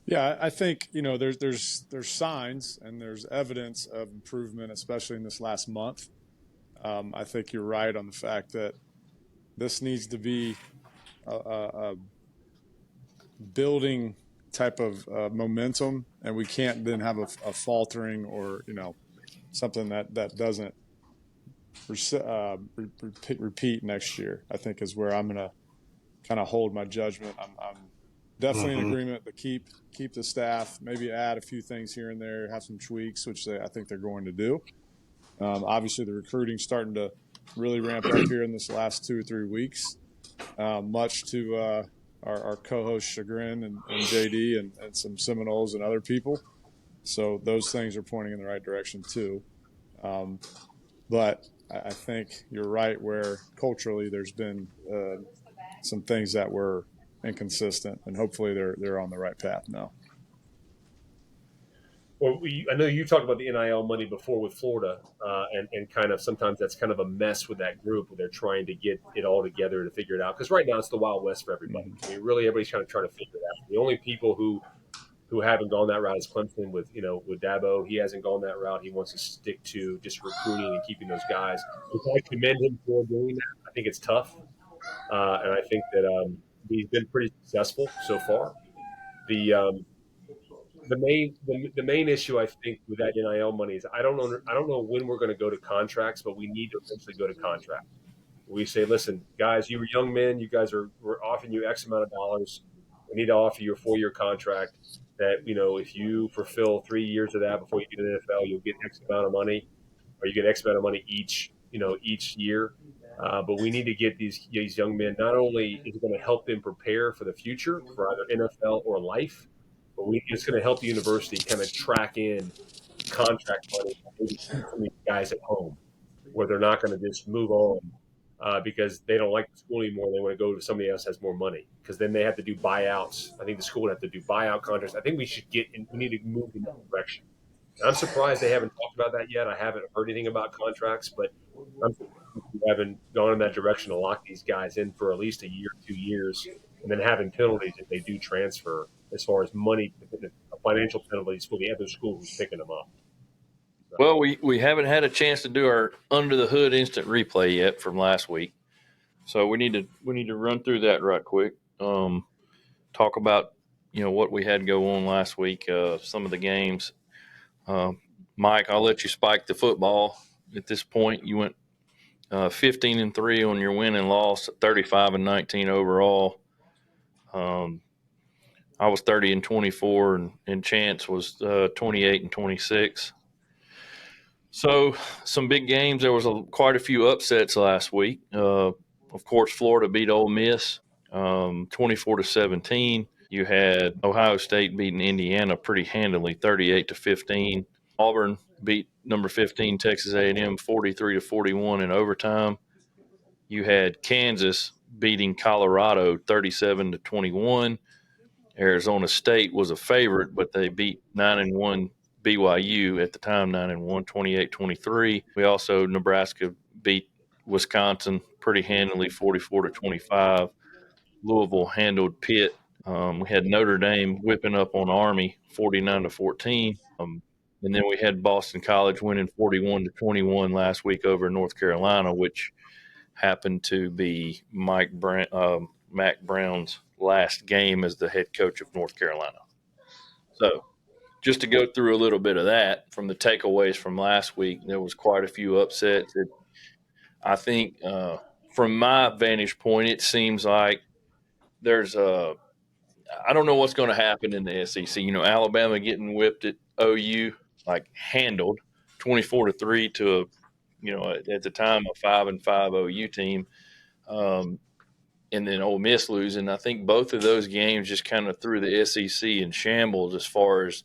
Yeah, I think there's signs and there's evidence of improvement, especially in this last month. I think you're right on the fact that this needs to be a building type of momentum, and we can't then have a faltering or something that doesn't repeat next year. I think is where I'm going to kind of hold my judgment. I'm definitely in agreement to keep the staff, maybe add a few things here and there, have some tweaks, which I think they're going to do. Obviously, the recruiting's starting to really ramp up here in this last 2 or 3 weeks, much to our co-host chagrin and JD and some Seminoles and other people. So those things are pointing in the right direction too. But I think you're right where culturally there's been some things that were inconsistent, and hopefully they're on the right path now. Well, I know you talked about the NIL money before with Florida, and kind of sometimes that's kind of a mess with that group where they're trying to get it all together to figure it out. Because right now it's the Wild West for everybody. I mean, really, everybody's kind of trying to figure it out. The only people who haven't gone that route is Clemson with Dabo. He hasn't gone that route. He wants to stick to just recruiting and keeping those guys. I commend him for doing that. I think it's tough, and I think that he's been pretty successful so far. The main issue I think with that NIL money is I don't know when we're going to go to contracts, but we need to eventually go to contract. We say, listen, guys, you were young men. You guys we're offering you X amount of dollars. We need to offer you a 4-year contract that if you fulfill 3 years of that before you get to the NFL, you'll get X amount of money, or you get X amount of money each year. But we need to get these young men. Not only is it going to help them prepare for the future for either NFL or life, but it's going to help the university kind of track in contract money for these guys at home, where they're not going to just move on because they don't like the school anymore. They want to go to somebody else that has more money because then they have to do buyouts. I think the school would have to do buyout contracts. I think we need to move in that direction. And I'm surprised they haven't talked about that yet. I haven't heard anything about contracts, but I'm surprised we haven't gone in that direction to lock these guys in for at least a year, 2 years, and then having penalties if they do transfer as far as money, financial penalties for the other school who's picking them up. Well, we haven't had a chance to do our under the hood instant replay yet from last week, so we need to run through that right quick. Talk about what we had go on last week, some of the games. Mike, I'll let you spike the football at this point. You went 15-3 on your win and loss, 35-19 overall. I was 30-24, and Chance was 28-26. So some big games. There was quite a few upsets last week. Of course, Florida beat Ole Miss 24-17. You had Ohio State beating Indiana pretty handily, 38-15. Auburn beat number 15 Texas A&M 43-41 in overtime. You had Kansas beating Colorado 37-21. Arizona State was a favorite, but they beat 9-1 BYU at the time, 9-1, 28-23. Nebraska beat Wisconsin pretty handily, 44-25. Louisville handled Pitt. We had Notre Dame whipping up on Army, 49-14. And then we had Boston College winning 41-21 last week over North Carolina, which happened to be Mac Brown's last game as the head coach of North Carolina. So just to go through a little bit of that from the takeaways from last week, there was quite a few upsets. I think from my vantage point, it seems like there's I don't know what's going to happen in the SEC. Alabama getting whipped at OU, like handled 24-3 to at the time a 5-5 OU team. And then Ole Miss losing. I think both of those games just kind of threw the SEC in shambles as far as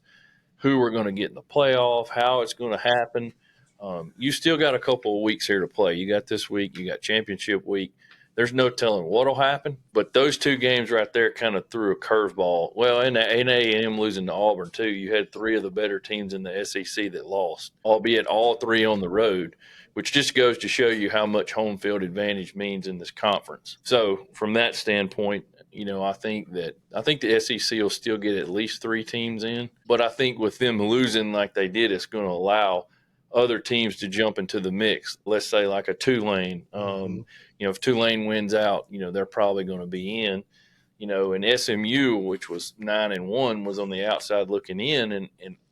who we're going to get in the playoff, how it's going to happen. You still got a couple of weeks here to play. You got this week, you got championship week. There's no telling what'll happen, but those two games right there kind of threw a curveball. Well, and A&M losing to Auburn too. You had three of the better teams in the SEC that lost, albeit all three on the road, which just goes to show you how much home field advantage means in this conference. So from that standpoint, I think the SEC will still get at least three teams in, but I think with them losing like they did, it's going to allow other teams to jump into the mix. Let's say like a Tulane. If Tulane wins out, they're probably going to be in. And SMU, which was 9-1, was on the outside looking in, and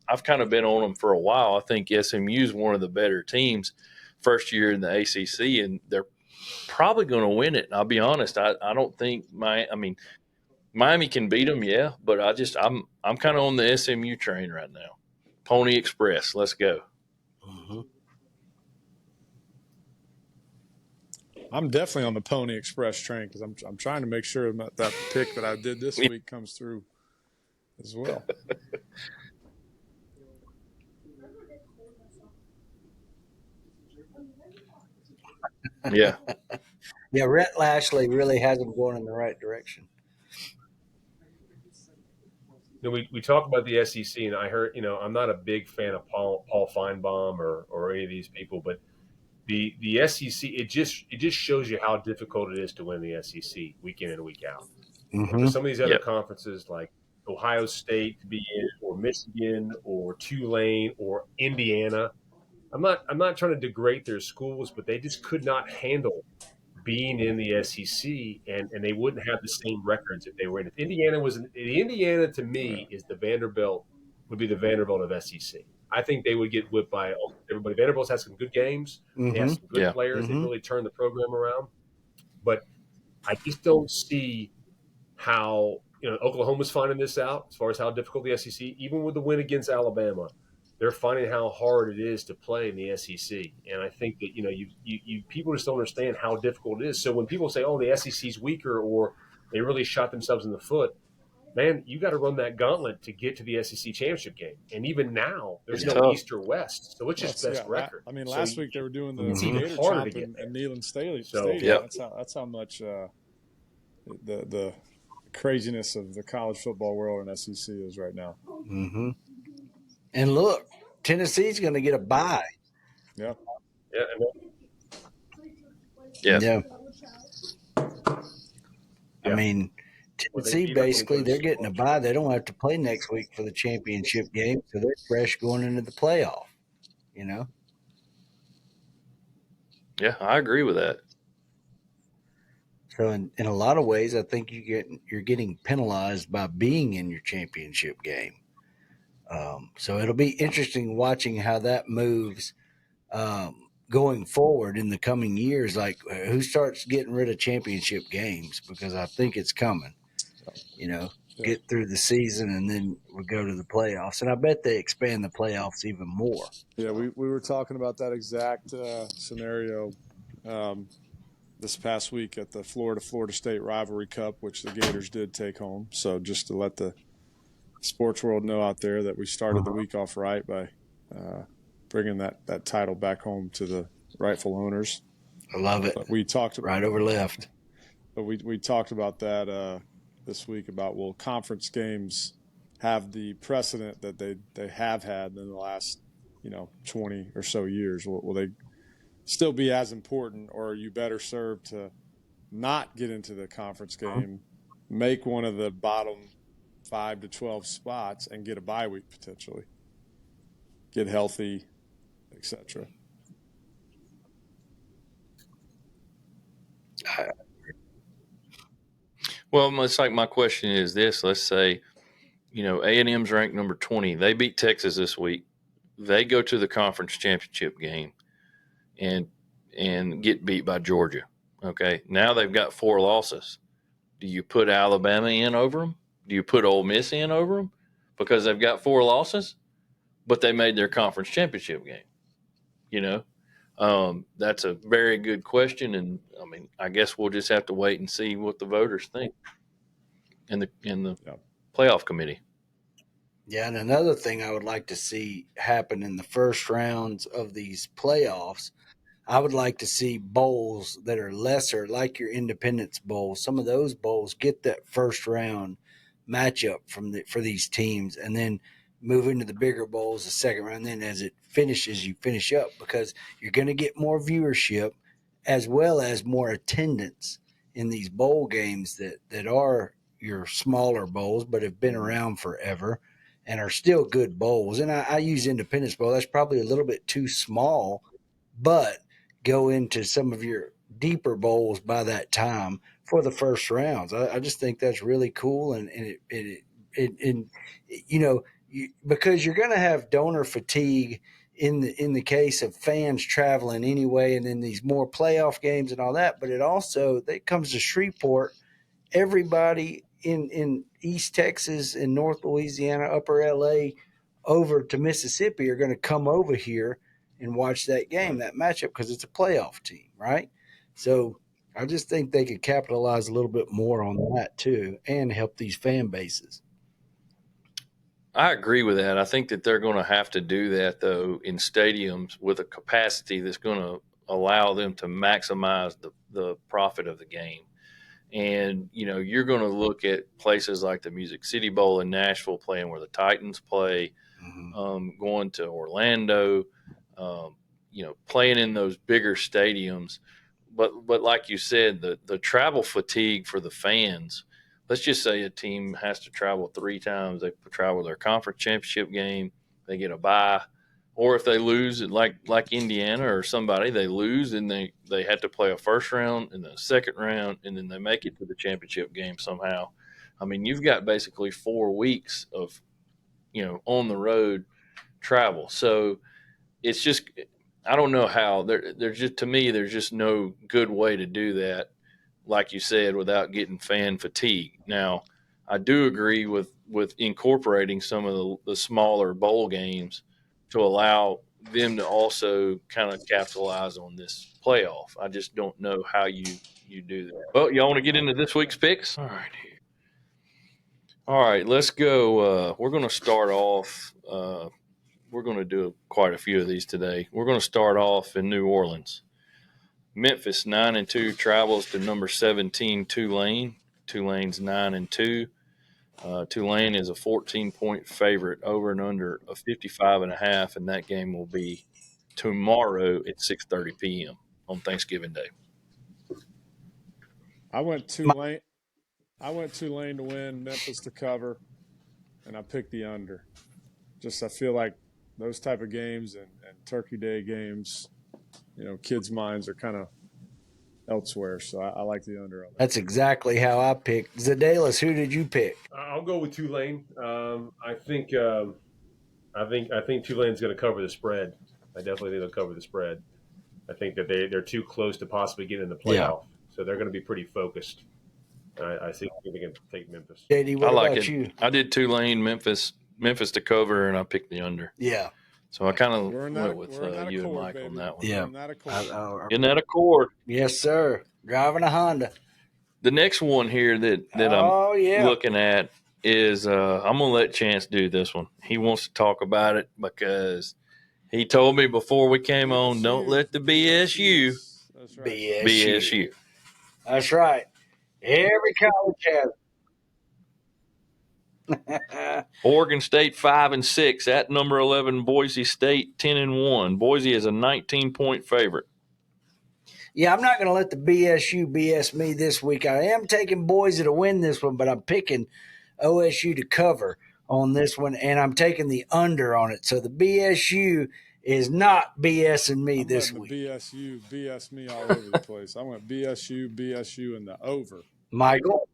I've kind of been on them for a while. I think SMU is one of the better teams first year in the ACC, and they're probably going to win it. And I'll be honest, I don't think Miami can beat them, yeah, but I'm kind of on the SMU train right now. Pony Express, let's go. Mm-hmm. I'm definitely on the Pony Express train because I'm trying to make sure that pick that I did this week comes through as well. Yeah. Yeah, Rhett Lashley really has them going in the right direction. We talk about the SEC, and I heard, I'm not a big fan of Paul Feinbaum or any of these people, but the SEC, it just shows you how difficult it is to win the SEC week in and week out. Mm-hmm. And for some of these other conferences like Ohio State to be in, or Michigan, or Tulane, or Indiana, I'm not trying to degrade their schools, but they just could not handle being in the SEC, and they wouldn't have the same records if they were in it. Indiana to me is would be the Vanderbilt of SEC. I think they would get whipped by everybody. Vanderbilt has some good games. Mm-hmm. They have some good players. Mm-hmm. They really turned the program around. But I just don't see how Oklahoma's finding this out as far as how difficult the SEC, even with the win against Alabama, they're finding how hard it is to play in the SEC. And I think that, you people just don't understand how difficult it is. So when people say, oh, the SEC's weaker or they really shot themselves in the foot, man, you got to run that gauntlet to get to the SEC championship game. And even now, there's It's no tough. East or West, so it's just best record. So last week they were doing it's the even Gator harder to chomp get in there. Neyland Stadium. So Yep. That's how much the craziness of the college football world and SEC is right now. Mm-hmm. And look, Tennessee's going to get a bye. Yeah. yeah, Yeah. I mean, Well, they Tennessee beat up on each basically other they're so getting a much. bye. They don't have to play next week for the championship game, so they're fresh going into the playoff. You know. Yeah, I agree with that. So in a lot of ways, I think you're getting penalized by being in your championship game. So it'll be interesting watching how that moves going forward in the coming years. Like who starts getting rid of championship games, because I think it's coming. You know, get through the season and then we go to the playoffs, and I bet they expand the playoffs even more. Yeah, we were talking about that exact scenario this past week at the Florida State Rivalry Cup, which the Gators did take home. So just to let the sports world know out there that we started the week off right by bringing that title back home to the rightful owners. I love it. But we talked right over left. But we talked about that this week about, will conference games have the precedent that they have had in the last 20 or so years? Will they still be as important, or are you better served to not get into the conference game, make one of the bottom 5 to 12 spots, and get a bye week potentially, get healthy, etc.? Well, it's like my question is this. Let's say, A&M's ranked number 20. They beat Texas this week. They go to the conference championship game and get beat by Georgia. Okay, now they've got 4 losses. Do you put Alabama in over them? Do you put Ole Miss in over them? Because they've got 4 losses, but they made their conference championship game. That's a very good question, and I mean, I guess we'll just have to wait and see what the voters think in the playoff committee. Yeah, and another thing I would like to see happen in the first rounds of these playoffs, I would like to see bowls that are lesser, like your Independence Bowl. Some of those bowls get that first round matchup for these teams, and then move into the bigger bowls the second round. Then as it finishes, you finish up, because you're going to get more viewership as well as more attendance in these bowl games that are your smaller bowls, but have been around forever and are still good bowls. And I use Independence Bowl. That's probably a little bit too small, but go into some of your deeper bowls by that time for the first rounds. I just think that's really cool, and because you're going to have donor fatigue in the case of fans traveling anyway, and then these more playoff games and all that. But it comes to Shreveport. Everybody in East Texas and North Louisiana, Upper LA, over to Mississippi are going to come over here and watch that game, that matchup, because it's a playoff team, right? So I just think they could capitalize a little bit more on that too, and help these fan bases. I agree with that. I think that they're going to have to do that, though, in stadiums with a capacity that's going to allow them to maximize the profit of the game. And, you're going to look at places like the Music City Bowl in Nashville, playing where the Titans play, going to Orlando, playing in those bigger stadiums. But like you said, the travel fatigue for the fans. Let's just say a team has to travel 3 times. They travel their conference championship game, they get a bye, or if they lose, like Indiana or somebody, they lose and they have to play a first round and then a second round, and then they make it to the championship game somehow. I mean, you've got basically 4 weeks of on the road travel. So it's just, I don't know how there's just, to me, there's just no good way to do that, like you said, without getting fan fatigue. Now, I do agree with incorporating some of the smaller bowl games to allow them to also kind of capitalize on this playoff. I just don't know how you do that. Well, y'all want to get into this week's picks? All right. All right, let's go. We're going to start off. We're going to do quite a few of these today. We're going to start off in New Orleans. Memphis 9-2 travels to number 17 Tulane. Tulane's 9-2. Tulane is a 14-point favorite, over and under of 55.5, and that game will be tomorrow at 6:30 p.m. on Thanksgiving Day. I went Tulane to win, Memphis to cover, and I picked the under. Just I feel like those type of games and Turkey Day games, kids' minds are kind of elsewhere. So I like the under on that. That's exactly how I picked. Zedalis, who did you pick? I'll go with Tulane. I think Tulane's going to cover the spread. I definitely think they'll cover the spread. I think that they're too close to possibly getting in the playoff, so they're going to be pretty focused. I think they can take Memphis. JD, what I like about it. you? I did Tulane, Memphis to cover, and I picked the under. Yeah. So I kind of We're went with in you and accord, Mike baby. on that one. Yeah. We're in that accord. Isn't that a chord? Yes, sir. Driving a Honda. The next one here that Oh, I'm yeah. looking at is I'm going to let Chance do this one. He wants to talk about it because he told me before we came on, don't let the BSU That's right. BSU. That's right. Every college has. Oregon State 5-6 at number 11. Boise State 10-1. Boise is a 19-point favorite. Yeah, I'm not going to let the BSU BS me this week. I am taking Boise to win this one, but I'm picking OSU to cover on this one, and I'm taking the under on it. So the BSU is not BSing me this week. The BSU BS me all over the place. I went BSU, and the over. Michael?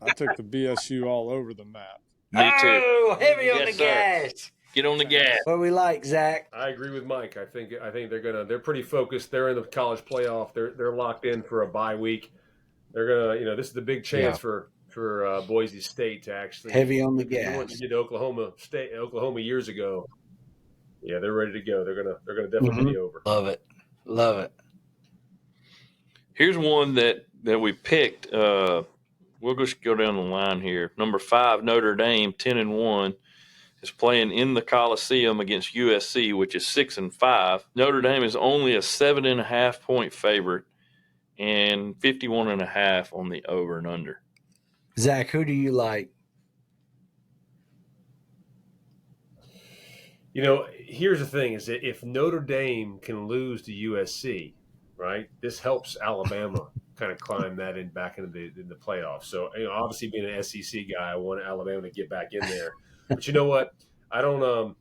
I took the BSU all over the map. Me too. Oh, heavy on Yes, the sir. gas. Get on the gas. What we like, Zach? I agree with Mike. I think they're pretty focused. They're in the college playoff. They're locked in for a bye week. They're gonna, this is the big chance for Boise State to actually Heavy on the What gas. you did to Oklahoma years ago. Yeah, they're ready to go. They're gonna definitely be over. Love it. Love it. Here's one that we picked. We'll just go down the line here. Number 5, Notre Dame, 10-1, is playing in the Coliseum against USC, which is 6-5. Notre Dame is only a 7.5-point favorite and 51.5 on the over and under. Zach, who do you like? Here's the thing: is that if Notre Dame can lose to USC, right, this helps Alabama kind of climb that back into the playoffs. So, obviously being an SEC guy, I want Alabama to get back in there. But you know what? I don't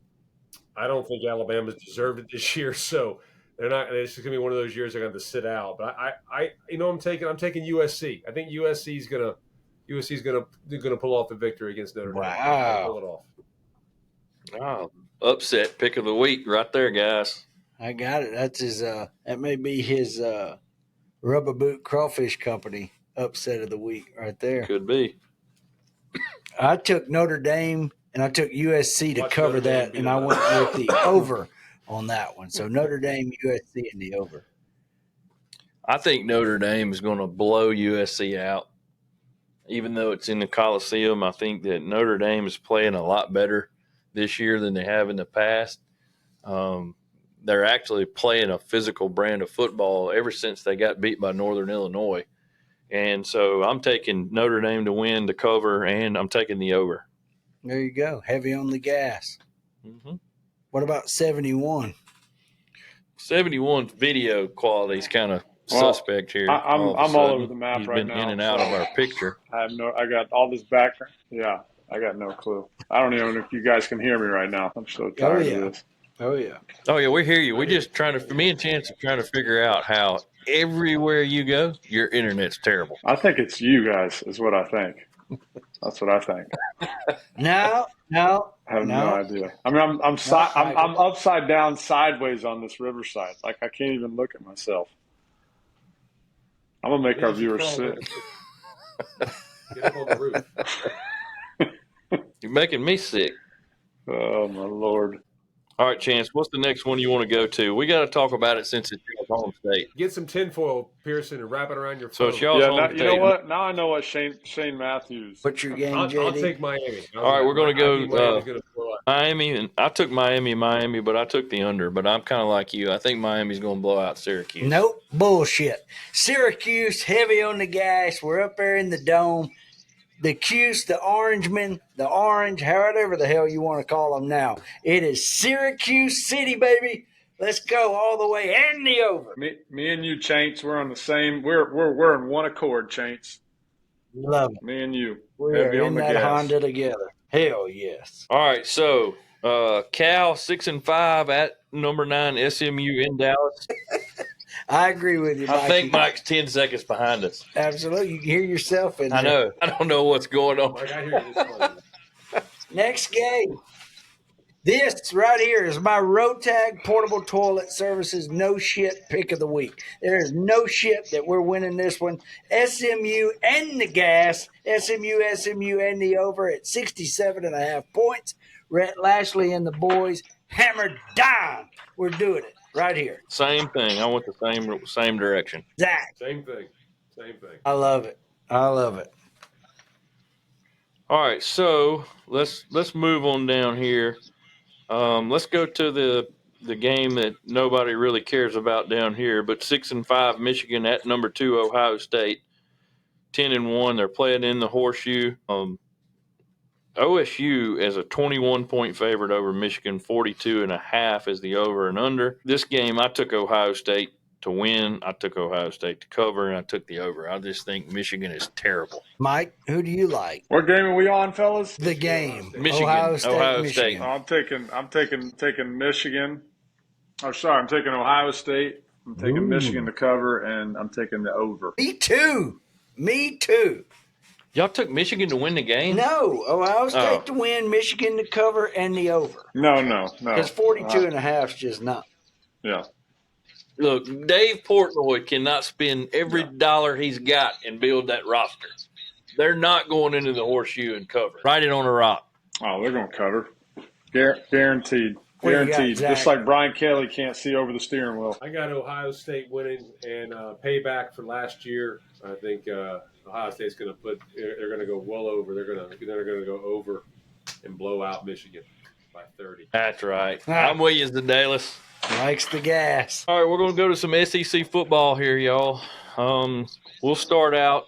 think Alabama's deserved it this year. So they're not. It's going to be one of those years they're going to have to sit out. But I'm taking USC. I think USC's going to pull off the victory against Notre Dame. Wow. Pull it off. Oh, upset pick of the week right there, guys. I got it. That's his. That may be his Rubber Boot Crawfish Company upset of the week right there. Could be. I took Notre Dame and I took USC to Watch cover Notre Dame that, beat and them I up. went with the over on that one. So Notre Dame, USC, and the over. I think Notre Dame is going to blow USC out. Even though it's in the Coliseum, I think that Notre Dame is playing a lot better this year than they have in the past. They're actually playing a physical brand of football ever since they got beat by Northern Illinois. And so I'm taking Notre Dame to win, to cover, and I'm taking the over. There you go. Heavy on the gas. Mm-hmm. What about 71? 71 video quality is kind of suspect here. I'm all over the map He's right been now. in and out of our picture. I got all this background. Yeah, I got no clue. I don't even know if you guys can hear me right now. I'm so tired of this. Oh, yeah. Oh, yeah, we hear you. We just me and Chance are trying to figure out how everywhere you go, your internet's terrible. I think it's you guys is what I think. That's what I think. No. I have no idea. I mean, I'm upside down sideways on this riverside. Like I can't even look at myself. I'm gonna make our viewers sick. Get up on the roof. You're making me sick. Oh my Lord. All right, Chance, what's the next one you want to go to? We got to talk about it since it's your home state. Get some tinfoil, Pearson, and wrap it around your So phone. it's y'all's home you state. know what? Now I know what Shane Matthews. What's your game, I'll JD? take Miami. All right, we're going to go Miami's going to blow up. Miami, and I took Miami, but I took the under. But I'm kind of like you. I think Miami's going to blow out Syracuse. Nope, bullshit. Syracuse, heavy on the gas. We're up there in the dome. The Cuse, the Orangemen, the Orange, however the hell you want to call them now. It is Syracuse City, baby. Let's go all the way and the over. Me and you, Chaints, we're on the same. We're in one accord, Chaints. Love it. Me and you. We're Heavy on in the that gas. Honda together. Hell yes. All right, so Cal 6-5 at number 9 SMU in Dallas. I agree with you, Mikey. I think Mike's 10 seconds behind us. Absolutely. You can hear yourself in there. I know. I don't know what's going on. Mike, I hear you this morning. Next game. This right here is my Rotag Portable Toilet Services no shit pick of the week. There is no shit that we're winning this one. SMU and the gas. SMU and the over at 67.5 points. Rhett Lashley and the boys hammered down. We're doing it right here. Same thing. I went the same direction. Zach. Same thing. I love it. All right, so let's move on down here. Let's go to the game that nobody really cares about down here, but 6-5 Michigan at number 2 Ohio State, 10-1. They're playing in the Horseshoe. OSU as a 21-point favorite over Michigan, 42.5 is the over and under. This game, I took Ohio State to win. I took Ohio State to cover, and I took the over. I just think Michigan is terrible. Mike, who do you like? What game are we on, fellas? The game. Michigan. Ohio State. State. I'm taking Michigan. Oh, sorry, I'm taking Ohio State. I'm taking Michigan to cover, and I'm taking the over. Me too. Y'all took Michigan to win the game? No, Ohio State to win, Michigan to cover, and the over. No. Because 42.5 is just not. Yeah. Look, Dave Portnoy cannot spend every dollar he's got and build that roster. They're not going into the Horseshoe and cover. Write it on a rock. Oh, they're going to cover. Guaranteed. What do you got, Guaranteed. Zach? Just like Brian Kelly can't see over the steering wheel. I got Ohio State winning and payback for last year. I think Ohio State's going to they're going to go well over. They're going to go over and blow out Michigan by 30. That's right. I'm with you, Zedalis. Likes the gas. All right, we're going to go to some SEC football here, y'all. We'll start out.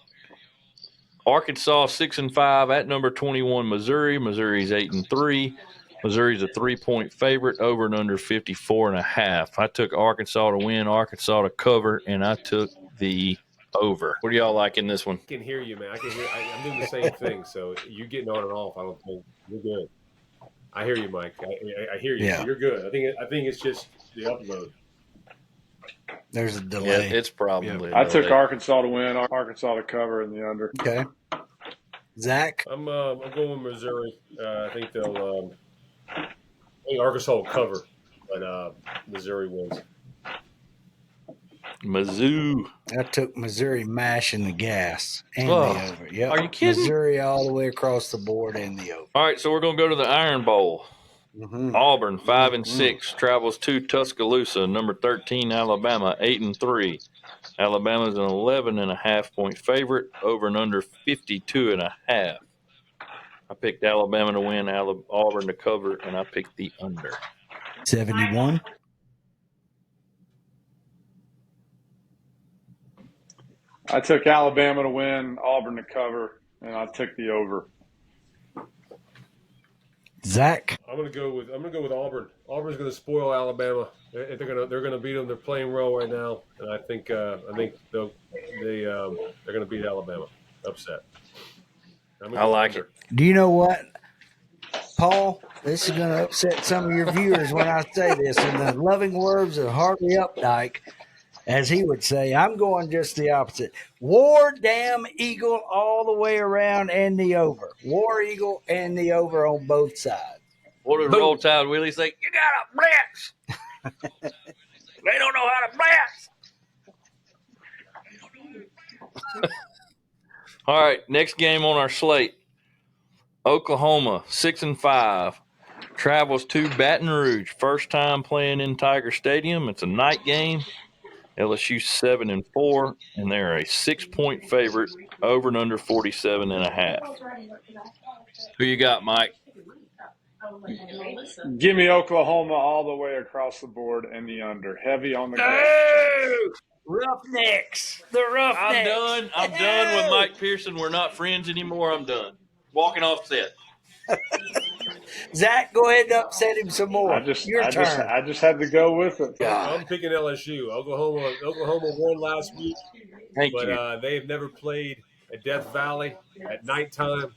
Arkansas 6-5 at number 21 Missouri. Missouri's 8-3. Missouri's a 3-point favorite, over and under 54.5. I took Arkansas to win, Arkansas to cover, and I took the over. What do y'all like in this one? I can hear you, man. I'm doing the same thing. So you getting on and off, I don't think you're good. I hear you, Mike. I hear you. Yeah. You're good. I think it's just the upload. There's a delay. Yeah, it's probably. I took Arkansas to win, Arkansas to cover, and the under. Okay. Zach? I'm going with Missouri. I think I think Arkansas will cover, but Missouri wins. Mizzou. I took Missouri mashing the gas and Oh, the over. Yep. are you kidding? Missouri all the way across the board and the over. All right, so we're going to go to the Iron Bowl. Mm-hmm. Auburn 5-6 travels to Tuscaloosa. Number 13 Alabama 8-3. Alabama's an 11.5-point favorite, over and under 52.5. I picked Alabama to win, Auburn to cover, and I picked the under. 71. I took Alabama to win, Auburn to cover, and I took the over. Zach? I'm gonna go with Auburn. Auburn's gonna spoil Alabama. They're gonna beat them. They're playing well right now, and I think they're gonna beat Alabama. Upset. I like it. Do you know what, Paul? This is going to upset some of your viewers when I say this. In the loving words of Harvey Updike, as he would say, I'm going just the opposite. War damn Eagle all the way around and the over. War Eagle and the over on both sides. What did Roll Tide Willie say? You got to blitz. They don't know how to blitz. All right, next game on our slate. Oklahoma 6-5 travels to Baton Rouge. First time playing in Tiger Stadium. It's a night game. LSU 7-4, and they're a 6-point favorite, over and under 47.5. Who you got, Mike? Give me Oklahoma all the way across the board and the under. Heavy on the ground. Oh, Roughnecks. The Roughnecks. I'm done with Mike Pearson. We're not friends anymore. I'm done. Walking off set. Zach, go ahead and upset him some more. Your turn. I just had to go with it. I'm picking LSU. Oklahoma won last week, but they've never played at Death Valley at nighttime.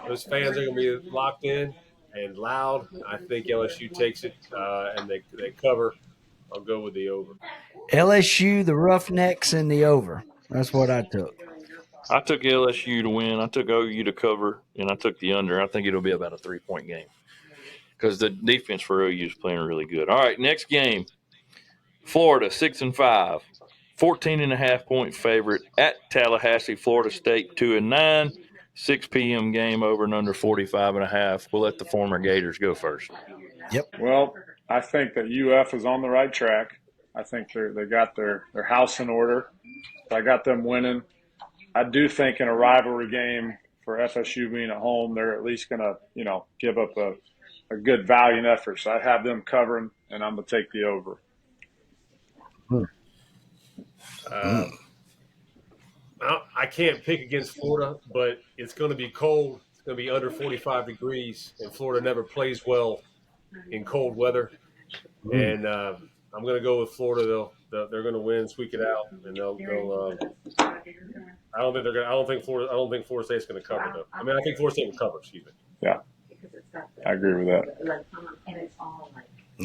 Those fans are going to be locked in and loud. I think LSU takes it, and they cover. I'll go with the over. LSU, the Roughnecks, and the over. That's what I took. I took LSU to win. I took OU to cover, and I took the under. I think it'll be about a 3-point game because the defense for OU is playing really good. All right, next game. Florida, 6-5, 14.5-point favorite at Tallahassee. Florida State, 2-9, 6 p.m. game, over and under 45.5. We'll let the former Gators go first. Yep. Well, I think that UF is on the right track. I think they got their house in order. I got them winning. I do think in a rivalry game for FSU being at home, they're at least going to, give up a good valiant effort. So I have them covering, and I'm going to take the over. I can't pick against Florida, but it's going to be cold. It's going to be under 45 degrees, and Florida never plays well in cold weather. And I'm going to go with Florida. They're going to win, squeak it out, and they'll I don't think Florida State's going to cover though. I mean, I think Florida State will cover. Excuse me. Yeah, I agree with that.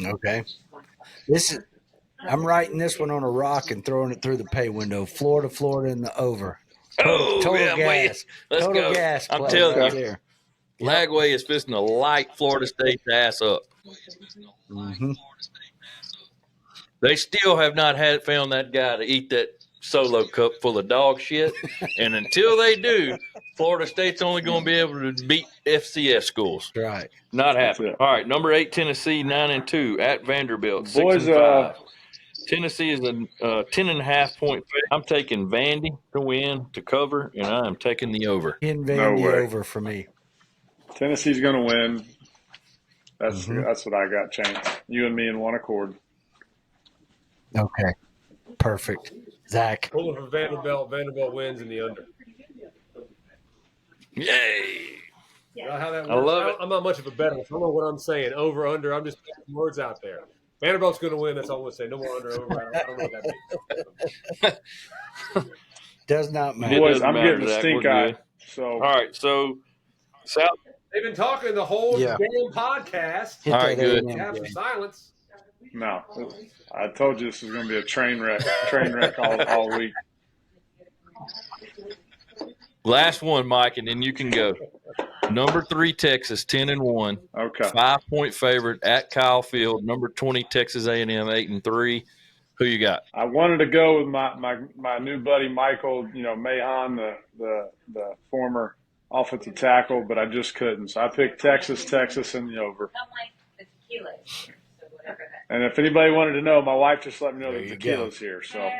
Okay. I'm writing this one on a rock and throwing it through the pay window. Florida, and the over. Total gas. Let's Total go. gas. I'm play telling right you, there. Lagway is fixing to light Florida State's ass up. Mm-hmm. They still have not found that guy to eat that solo cup full of dog shit. And until they do, Florida State's only going to be able to beat FCS schools. Right. Not happening. All right, number 8, Tennessee, 9-2 at Vanderbilt, Boys, 6-5. Tennessee is a 10.5-point. I'm taking Vandy to win, to cover, and I'm taking the over. In Vandy over for me. Tennessee's going to win. That's what I got, Chance. You and me in one accord. Okay. Perfect. Zach. Pulling for Vanderbilt. Vanderbilt wins in the under. Yay! You know how that works? I love it. I'm not much of a bettor. I don't know what I'm saying. Over, under. I'm just putting words out there. Vanderbilt's going to win. That's all I'm going to say. No more under, over. I don't know what that means. Does not matter. Boys, I'm matter, getting the Zach. stink We're eye. good. So, All right, so South. They've been talking the whole Yeah. damn podcast. Hit All that right, good. A&M Have some game. silence. no. I told you this was going to be a train wreck all week. Last one, Mike, and then you can go. Number 3, Texas, 10-1. Okay. 5-point favorite at Kyle Field. Number 20, Texas A&M, 8-3. Who you got? I wanted to go with my new buddy Michael, Mahan, the former offensive tackle, but I just couldn't. So I picked Texas, and the over. And if anybody wanted to know, my wife just let me know that tequila's here. So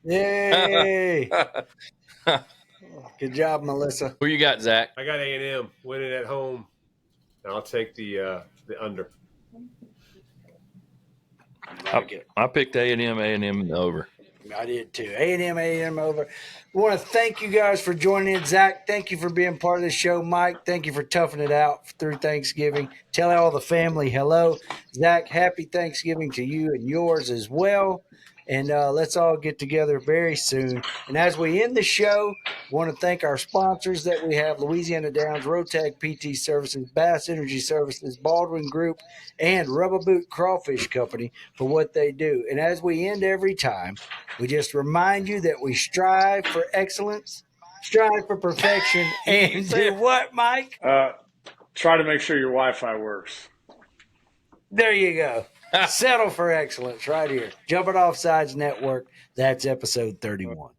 Yay. Good job, Melissa. Who you got, Zach? I got A&M winning at home, and I'll take the under. I picked A&M and the over. I did too. A&M over. We want to thank you guys for joining in. Zach, thank you for being part of the show. Mike, thank you for toughing it out through Thanksgiving. Tell all the family hello. Zach, happy Thanksgiving to you and yours as well. And let's all get together very soon. And as we end the show, want to thank our sponsors that we have: Louisiana Downs, Rotag PT Services, Bass Energy Services, Baldwin Group, and Rubber Boot Crawfish Company for what they do. And as we end every time, we just remind you that we strive for excellence, strive for perfection, and do what, Mike? try to make sure your Wi-Fi works. There you go. Settle for excellence right here. Jumping Off Sides Network. That's episode 31.